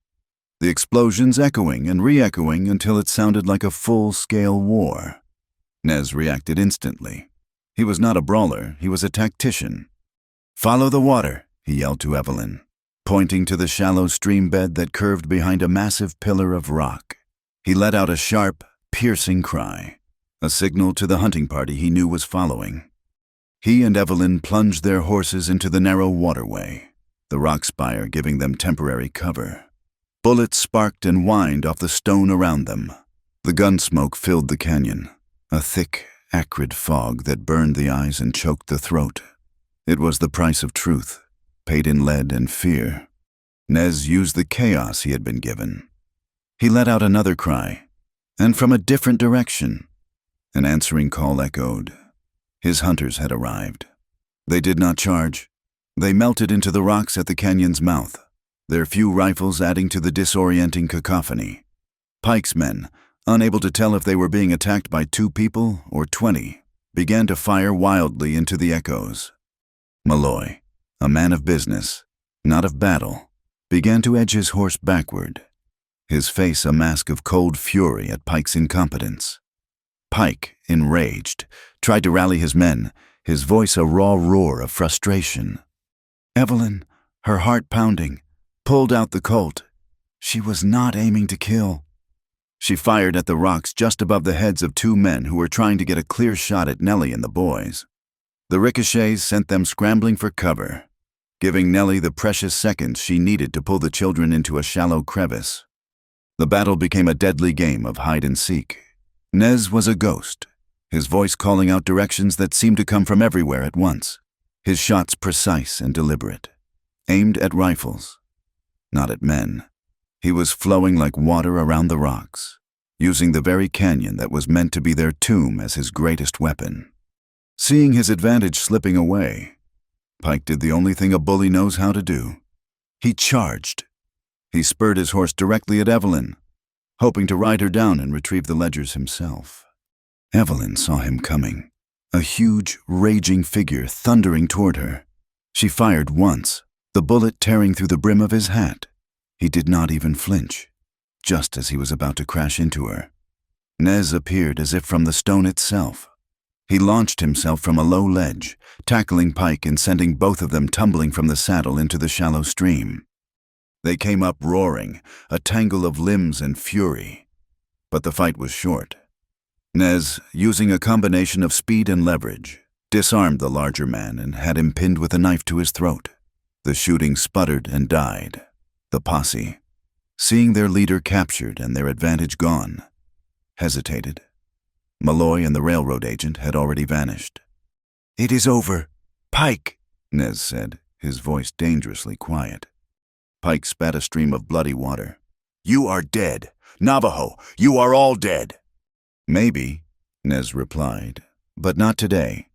the explosions echoing and re-echoing until it sounded like a full-scale war. Nez reacted instantly. He was not a brawler, he was a tactician. "Follow the water," he yelled to Evelyn, pointing to the shallow stream bed that curved behind a massive pillar of rock. He let out a sharp, piercing cry, a signal to the hunting party he knew was following. He and Evelyn plunged their horses into the narrow waterway, the rock spire giving them temporary cover. Bullets sparked and whined off the stone around them. The gun smoke filled the canyon, a thick, acrid fog that burned the eyes and choked the throat. It was the price of truth, paid in lead and fear. Nez used the chaos he had been given. He let out another cry, and from a different direction, an answering call echoed. His hunters had arrived. They did not charge. They melted into the rocks at the canyon's mouth, their few rifles adding to the disorienting cacophony. Pike's men, unable to tell if they were being attacked by 2 people or 20, began to fire wildly into the echoes. Malloy, a man of business, not of battle, began to edge his horse backward, his face a mask of cold fury at Pike's incompetence. Pike, enraged, tried to rally his men, his voice a raw roar of frustration. Evelyn, her heart pounding, pulled out the Colt. She was not aiming to kill. She fired at the rocks just above the heads of two men who were trying to get a clear shot at Nellie and the boys. The ricochets sent them scrambling for cover, giving Nellie the precious seconds she needed to pull the children into a shallow crevice. The battle became a deadly game of hide-and-seek. Nez was a ghost, his voice calling out directions that seemed to come from everywhere at once, his shots precise and deliberate, aimed at rifles, not at men. He was flowing like water around the rocks, using the very canyon that was meant to be their tomb as his greatest weapon. Seeing his advantage slipping away, Pike did the only thing a bully knows how to do. He charged. He spurred his horse directly at Evelyn, hoping to ride her down and retrieve the ledgers himself. Evelyn saw him coming, a huge, raging figure thundering toward her. She fired once, the bullet tearing through the brim of his hat. He did not even flinch, just as he was about to crash into her. Nez appeared as if from the stone itself. He launched himself from a low ledge, tackling Pike and sending both of them tumbling from the saddle into the shallow stream. They came up roaring, a tangle of limbs and fury. But the fight was short. Nez, using a combination of speed and leverage, disarmed the larger man and had him pinned with a knife to his throat. The shooting sputtered and died. The posse, seeing their leader captured and their advantage gone, hesitated. Malloy and the railroad agent had already vanished. "It is over. Pike," Nez said, his voice dangerously quiet. Pike spat a stream of bloody water. "You are dead. Navajo, you are all dead." "Maybe," Nez replied, "but not today."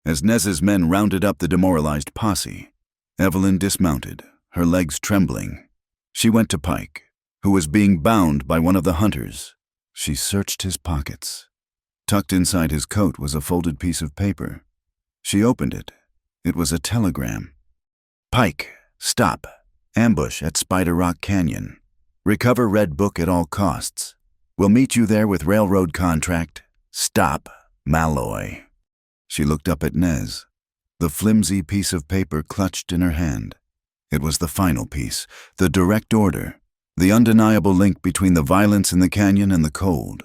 As Nez's men rounded up the demoralized posse, Evelyn dismounted, her legs trembling. She went to Pike, who was being bound by one of the hunters. She searched his pockets. Tucked inside his coat was a folded piece of paper. She opened it. It was a telegram. "Pike, stop. Ambush at Spider Rock Canyon. Recover Red Book at all costs. We'll meet you there with railroad contract. Stop, Malloy." She looked up at Nez, the flimsy piece of paper clutched in her hand. It was the final piece, the direct order, the undeniable link between the violence in the canyon and the cold.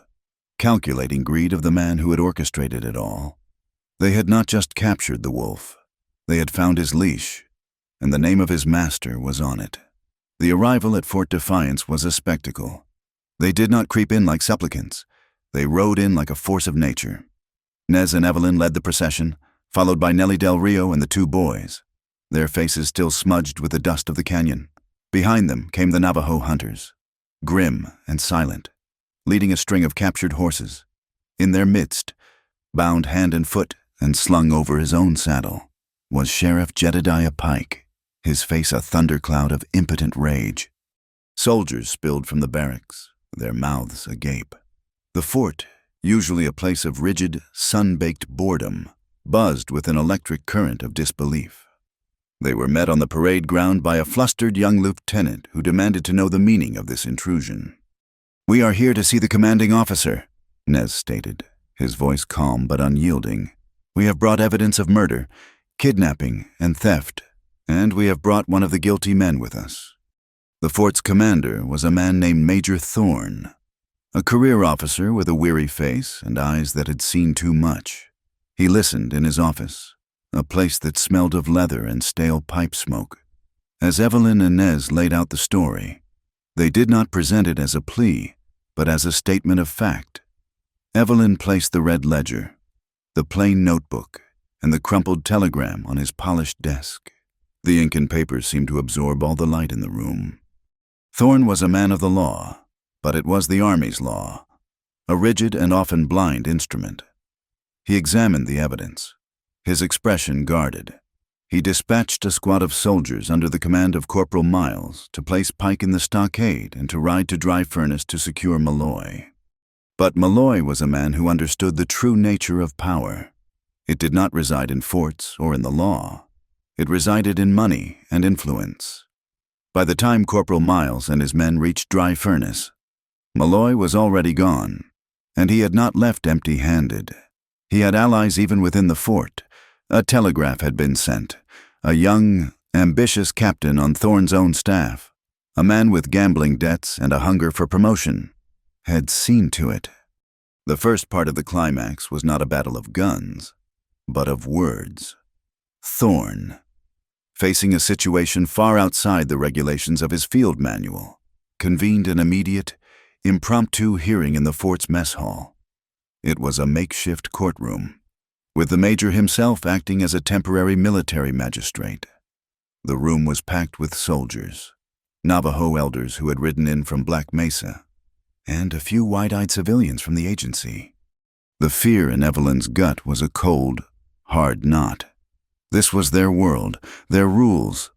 Calculating greed of the man who had orchestrated it all. They had not just captured the wolf. They had found his leash, and the name of his master was on it. The arrival at Fort Defiance was a spectacle. They did not creep in like supplicants. They rode in like a force of nature. Nez and Evelyn led the procession, followed by Nellie Del Rio and the two boys, their faces still smudged with the dust of the canyon. Behind them came the Navajo hunters, grim and silent, leading a string of captured horses. In their midst, bound hand and foot and slung over his own saddle, was Sheriff Jedediah Pike, his face a thundercloud of impotent rage. Soldiers spilled from the barracks, their mouths agape. The fort, usually a place of rigid, sun-baked boredom, buzzed with an electric current of disbelief. They were met on the parade ground by a flustered young lieutenant who demanded to know the meaning of this intrusion. "We are here to see the commanding officer," Nez stated, his voice calm but unyielding. "We have brought evidence of murder, kidnapping, and theft, and we have brought one of the guilty men with us." The fort's commander was a man named Major Thorne, a career officer with a weary face and eyes that had seen too much. He listened in his office, a place that smelled of leather and stale pipe smoke. As Evelyn and Nez laid out the story, they did not present it as a plea, but as a statement of fact. Evelyn placed the red ledger, the plain notebook, and the crumpled telegram on his polished desk. The ink and paper seemed to absorb all the light in the room. Thorne was a man of the law, but it was the Army's law, a rigid and often blind instrument. He examined the evidence, his expression guarded. He dispatched a squad of soldiers under the command of Corporal Miles to place Pike in the stockade and to ride to Dry Furnace to secure Malloy. But Malloy was a man who understood the true nature of power. It did not reside in forts or in the law. It resided in money and influence. By the time Corporal Miles and his men reached Dry Furnace, Malloy was already gone, and he had not left empty-handed. He had allies even within the fort. A telegraph had been sent. A young, ambitious captain on Thorne's own staff, a man with gambling debts and a hunger for promotion, had seen to it. The first part of the climax was not a battle of guns, but of words. Thorne, facing a situation far outside the regulations of his field manual, convened an immediate, impromptu hearing in the fort's mess hall. It was a makeshift courtroom, with the major himself acting as a temporary military magistrate. The room was packed with soldiers, Navajo elders who had ridden in from Black Mesa, and a few wide-eyed civilians from the agency. The fear in Evelyn's gut was a cold, hard knot. This was their world, their rules.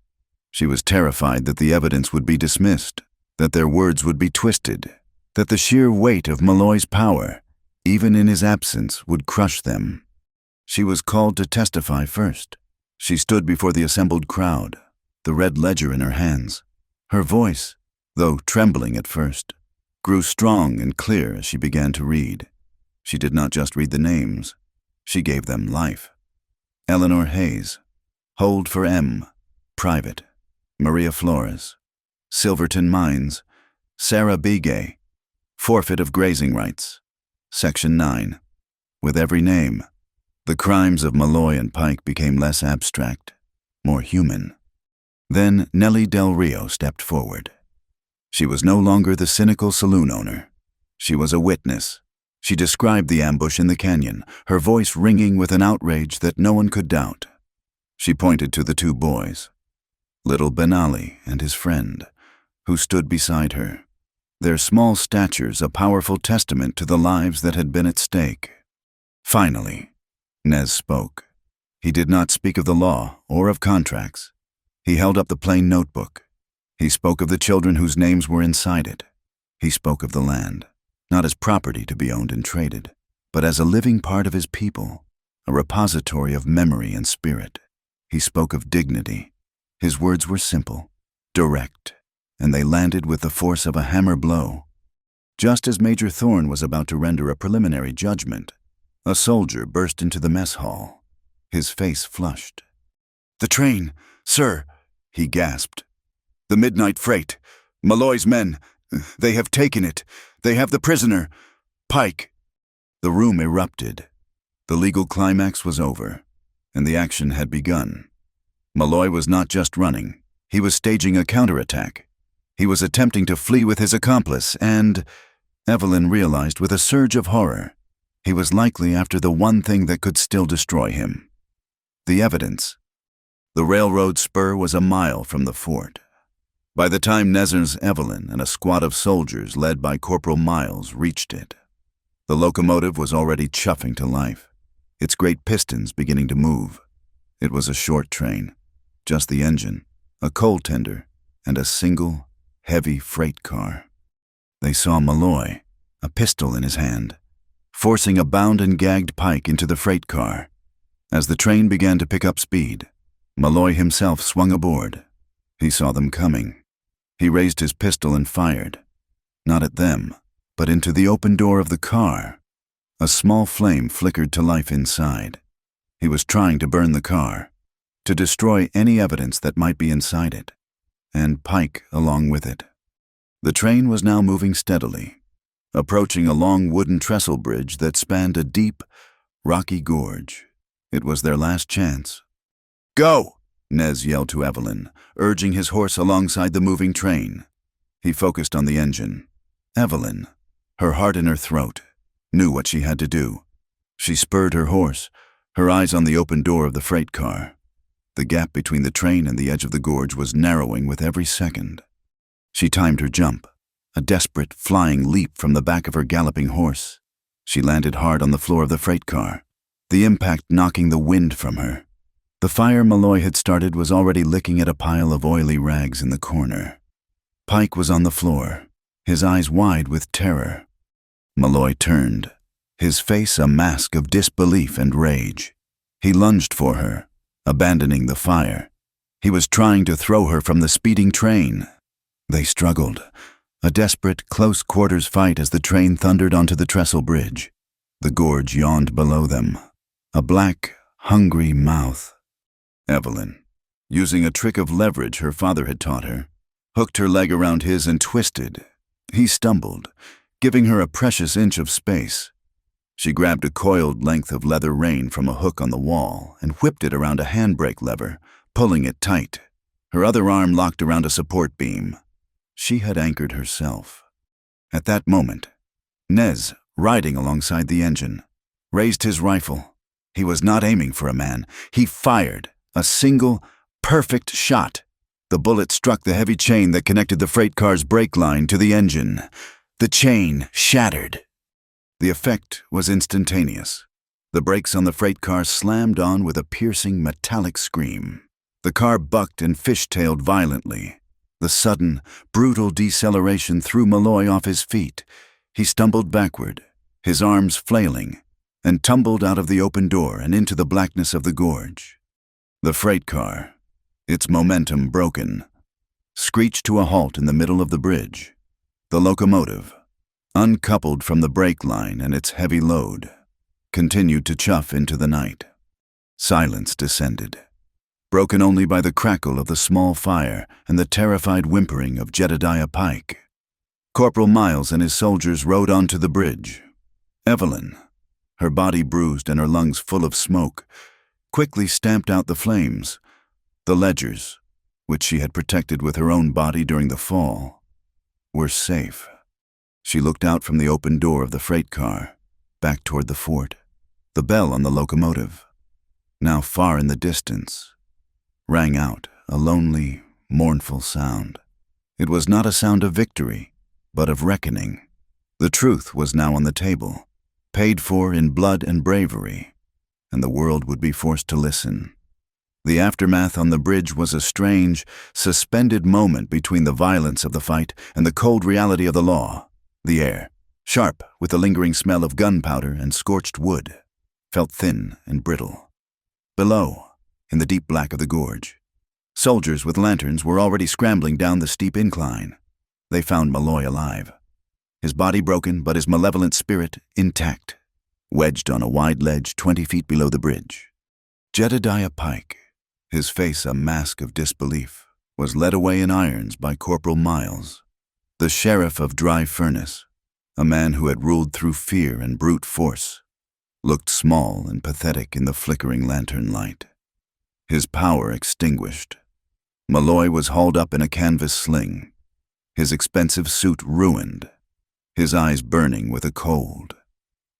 She was terrified that the evidence would be dismissed, that their words would be twisted, that the sheer weight of Malloy's power, even in his absence, would crush them. She was called to testify first. She stood before the assembled crowd, the red ledger in her hands. Her voice, though trembling at first, grew strong and clear as she began to read. She did not just read the names, she gave them life. Eleanor Hayes, hold for M, private. Maria Flores, Silverton Mines. Sarah Begay, forfeit of grazing rights. Section 9. With every name, the crimes of Malloy and Pike became less abstract, more human. Then Nellie Del Rio stepped forward. She was no longer the cynical saloon owner. She was a witness. She described the ambush in the canyon, her voice ringing with an outrage that no one could doubt. She pointed to the two boys, little Benali and his friend, who stood beside her, their small statures a powerful testament to the lives that had been at stake. Finally, Nez spoke. He did not speak of the law or of contracts. He held up the plain notebook. He spoke of the children whose names were inside it. He spoke of the land, not as property to be owned and traded, but as a living part of his people, a repository of memory and spirit. He spoke of dignity. His words were simple, direct, and they landed with the force of a hammer blow. Just as Major Thorne was about to render a preliminary judgment, a soldier burst into the mess hall. His face flushed. "The train, sir," he gasped. "The midnight freight. Malloy's men. They have taken it. They have the prisoner. Pike." The room erupted. The legal climax was over, and the action had begun. Malloy was not just running. He was staging a counterattack. He was attempting to flee with his accomplice, and, Evelyn realized with a surge of horror, he was likely after the one thing that could still destroy him: the evidence. The railroad spur was a mile from the fort. By the time Nezer's Evelyn and a squad of soldiers led by Corporal Miles reached it, the locomotive was already chuffing to life, its great pistons beginning to move. It was a short train, just the engine, a coal tender, and a single, heavy freight car. They saw Malloy, a pistol in his hand, forcing a bound and gagged Pike into the freight car. As the train began to pick up speed, Malloy himself swung aboard. He saw them coming. He raised his pistol and fired, not at them, but into the open door of the car. A small flame flickered to life inside. He was trying to burn the car, to destroy any evidence that might be inside it, and Pike along with it. The train was now moving steadily, approaching a long wooden trestle bridge that spanned a deep, rocky gorge. It was their last chance. "Go!" Nez yelled to Evelyn, urging his horse alongside the moving train. He focused on the engine. Evelyn, her heart in her throat, knew what she had to do. She spurred her horse, her eyes on the open door of the freight car. The gap between the train and the edge of the gorge was narrowing with every second. She timed her jump, a desperate, flying leap from the back of her galloping horse. She landed hard on the floor of the freight car, the impact knocking the wind from her. The fire Malloy had started was already licking at a pile of oily rags in the corner. Pike was on the floor, his eyes wide with terror. Malloy turned, his face a mask of disbelief and rage. He lunged for her, abandoning the fire, He was trying to throw her from the speeding train. They struggled, a desperate, close-quarters fight as the train thundered onto the trestle bridge. The gorge yawned below them, a black, hungry mouth. Evelyn, using a trick of leverage her father had taught her, hooked her leg around his and twisted. He stumbled, giving her a precious inch of space. She grabbed a coiled length of leather rein from a hook on the wall and whipped it around a handbrake lever, pulling it tight. Her other arm locked around a support beam. She had anchored herself. At that moment, Nez, riding alongside the engine, raised his rifle. He was not aiming for a man. He fired a single, perfect shot. The bullet struck the heavy chain that connected the freight car's brake line to the engine. The chain shattered. The effect was instantaneous. The brakes on the freight car slammed on with a piercing metallic scream. The car bucked and fishtailed violently. The sudden, brutal deceleration threw Malloy off his feet. He stumbled backward, his arms flailing, and tumbled out of the open door and into the blackness of the gorge. The freight car, its momentum broken, screeched to a halt in the middle of the bridge. The locomotive, uncoupled from the brake line and its heavy load, continued to chuff into the night. Silence descended, broken only by the crackle of the small fire and the terrified whimpering of Jedediah Pike. Corporal Miles and his soldiers rode onto the bridge. Evelyn, her body bruised and her lungs full of smoke, quickly stamped out the flames. The ledgers, which she had protected with her own body during the fall, were safe. She looked out from the open door of the freight car, back toward the fort. The bell on the locomotive, now far in the distance, rang out a lonely, mournful sound. It was not a sound of victory, but of reckoning. The truth was now on the table, paid for in blood and bravery, and the world would be forced to listen. The aftermath on the bridge was a strange, suspended moment between the violence of the fight and the cold reality of the law. The air, sharp with the lingering smell of gunpowder and scorched wood, felt thin and brittle. Below, in the deep black of the gorge, soldiers with lanterns were already scrambling down the steep incline. They found Malloy alive, his body broken but his malevolent spirit intact, wedged on a wide ledge 20 feet below the bridge. Jedediah Pike, his face a mask of disbelief, was led away in irons by Corporal Miles, the sheriff of Dry Furnace, a man who had ruled through fear and brute force, looked small and pathetic in the flickering lantern light. His power extinguished, Malloy was hauled up in a canvas sling, his expensive suit ruined, his eyes burning with a cold,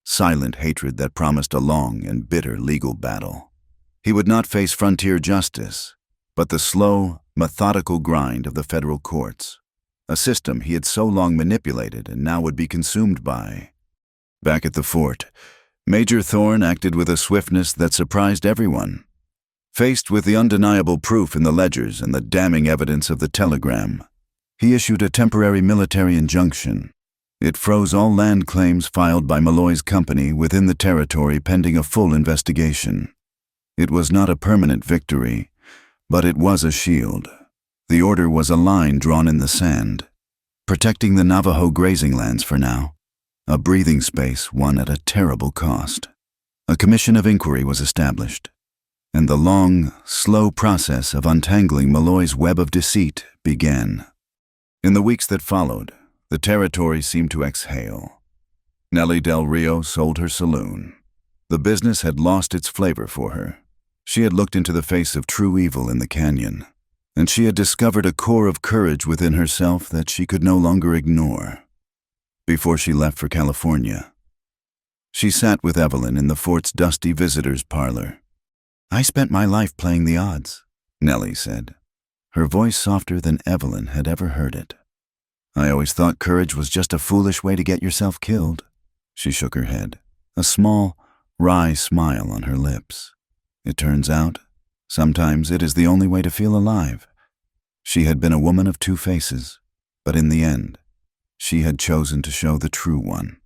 silent hatred that promised a long and bitter legal battle. He would not face frontier justice, but the slow, methodical grind of the federal courts, a system he had so long manipulated and now would be consumed by. Back at the fort, Major Thorne acted with a swiftness that surprised everyone. Faced with the undeniable proof in the ledgers and the damning evidence of the telegram, he issued a temporary military injunction. It froze all land claims filed by Malloy's company within the territory pending a full investigation. It was not a permanent victory, but it was a shield. The order was a line drawn in the sand, protecting the Navajo grazing lands for now, a breathing space won at a terrible cost. A commission of inquiry was established, and the long, slow process of untangling Malloy's web of deceit began. In the weeks that followed, the territory seemed to exhale. Nellie Del Rio sold her saloon. The business had lost its flavor for her. She had looked into the face of true evil in the canyon, and she had discovered a core of courage within herself that she could no longer ignore. Before she left for California, she sat with Evelyn in the fort's dusty visitors' parlor. "I spent my life playing the odds," Nellie said, her voice softer than Evelyn had ever heard it. "I always thought courage was just a foolish way to get yourself killed." She shook her head, a small, wry smile on her lips. "It turns out, sometimes it is the only way to feel alive." She had been a woman of two faces, but in the end, she had chosen to show the true one.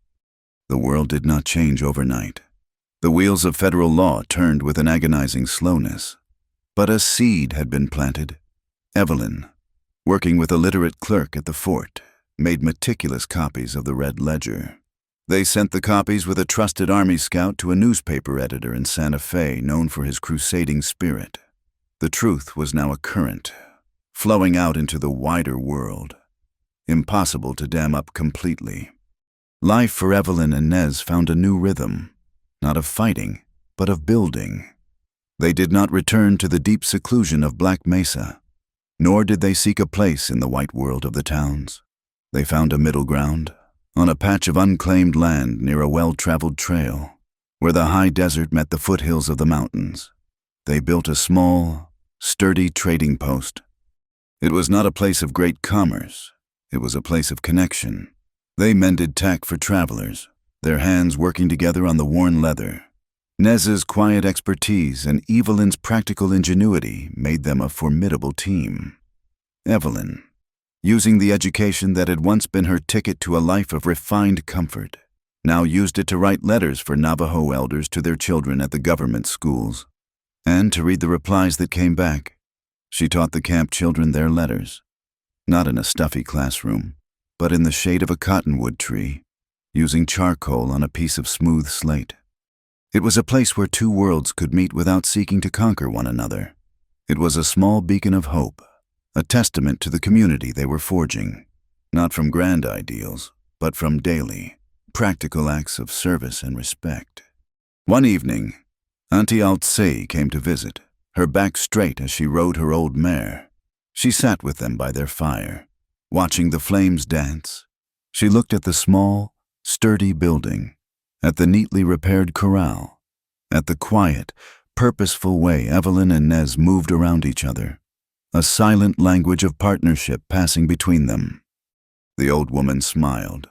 The world did not change overnight. The wheels of federal law turned with an agonizing slowness. But a seed had been planted. Evelyn, working with a literate clerk at the fort, made meticulous copies of the Red Ledger. They sent the copies with a trusted Army scout to a newspaper editor in Santa Fe known for his crusading spirit. The truth was now a current, flowing out into the wider world. Impossible to dam up completely. Life for Evelyn and Nez found a new rhythm, not of fighting, but of building. They did not return to the deep seclusion of Black Mesa, nor did they seek a place in the white world of the towns. They found a middle ground, on a patch of unclaimed land near a well-traveled trail, where the high desert met the foothills of the mountains. They built a small, sturdy trading post. It was not a place of great commerce. It was a place of connection. They mended tack for travelers, their hands working together on the worn leather. Nez's quiet expertise and Evelyn's practical ingenuity made them a formidable team. Evelyn, using the education that had once been her ticket to a life of refined comfort, now used it to write letters for Navajo elders to their children at the government schools, and to read the replies that came back. She taught the camp children their letters, not in a stuffy classroom, but in the shade of a cottonwood tree, using charcoal on a piece of smooth slate. It was a place where two worlds could meet without seeking to conquer one another. It was a small beacon of hope, a testament to the community they were forging, not from grand ideals, but from daily, practical acts of service and respect. One evening, Auntie Altsei came to visit, her back straight as she rode her old mare. She sat with them by their fire, watching the flames dance. She looked at the small, sturdy building, at the neatly repaired corral, at the quiet, purposeful way Evelyn and Nez moved around each other, a silent language of partnership passing between them. The old woman smiled,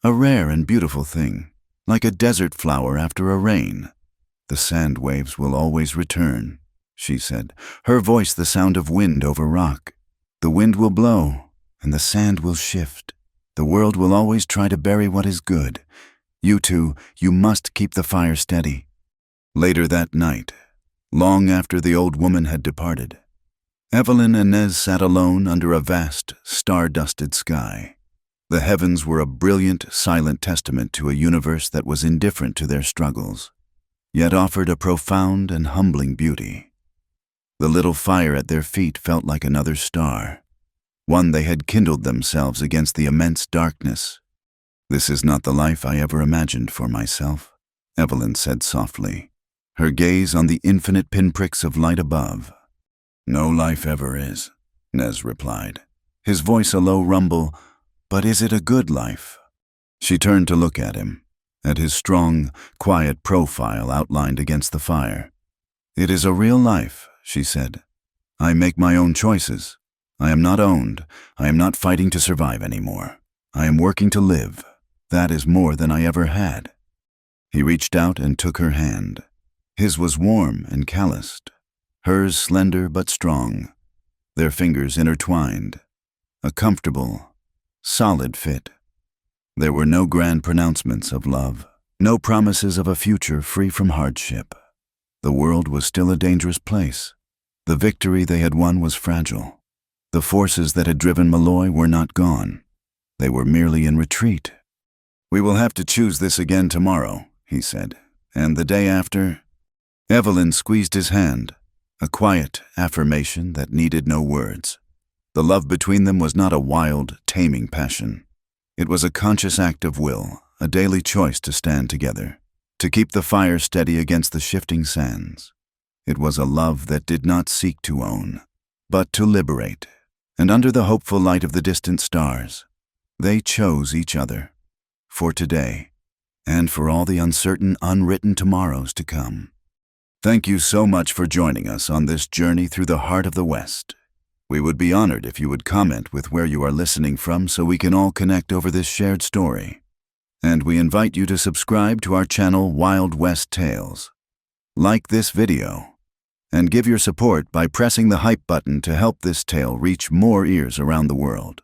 a rare and beautiful thing, like a desert flower after a rain. "The sand waves will always return," she said, her voice the sound of wind over rock. "The wind will blow, and the sand will shift. The world will always try to bury what is good. You two, you must keep the fire steady." Later that night, long after the old woman had departed, Evelyn and Nez sat alone under a vast, star-dusted sky. The heavens were a brilliant, silent testament to a universe that was indifferent to their struggles, yet offered a profound and humbling beauty. The little fire at their feet felt like another star, one they had kindled themselves against the immense darkness. "This is not the life I ever imagined for myself," Evelyn said softly, her gaze on the infinite pinpricks of light above. "No life ever is," Nez replied, his voice a low rumble. "But is it a good life?" She turned to look at him, at his strong, quiet profile outlined against the fire. "It is a real life," she said. "I make my own choices. I am not owned. I am not fighting to survive anymore. I am working to live. That is more than I ever had." He reached out and took her hand. His was warm and calloused, hers slender but strong, their fingers intertwined, a comfortable, solid fit. There were no grand pronouncements of love, no promises of a future free from hardship. The world was still a dangerous place. The victory they had won was fragile. The forces that had driven Malloy were not gone. They were merely in retreat. "We will have to choose this again tomorrow," he said, "and the day after." Evelyn squeezed his hand, a quiet affirmation that needed no words. The love between them was not a wild, taming passion. It was a conscious act of will, a daily choice to stand together, to keep the fire steady against the shifting sands. It was a love that did not seek to own, but to liberate, and under the hopeful light of the distant stars, they chose each other, for today, and for all the uncertain, unwritten tomorrows to come. Thank you so much for joining us on this journey through the heart of the West. We would be honored if you would comment with where you are listening from so we can all connect over this shared story. And we invite you to subscribe to our channel Wild West Tales. Like this video, and give your support by pressing the hype button to help this tale reach more ears around the world.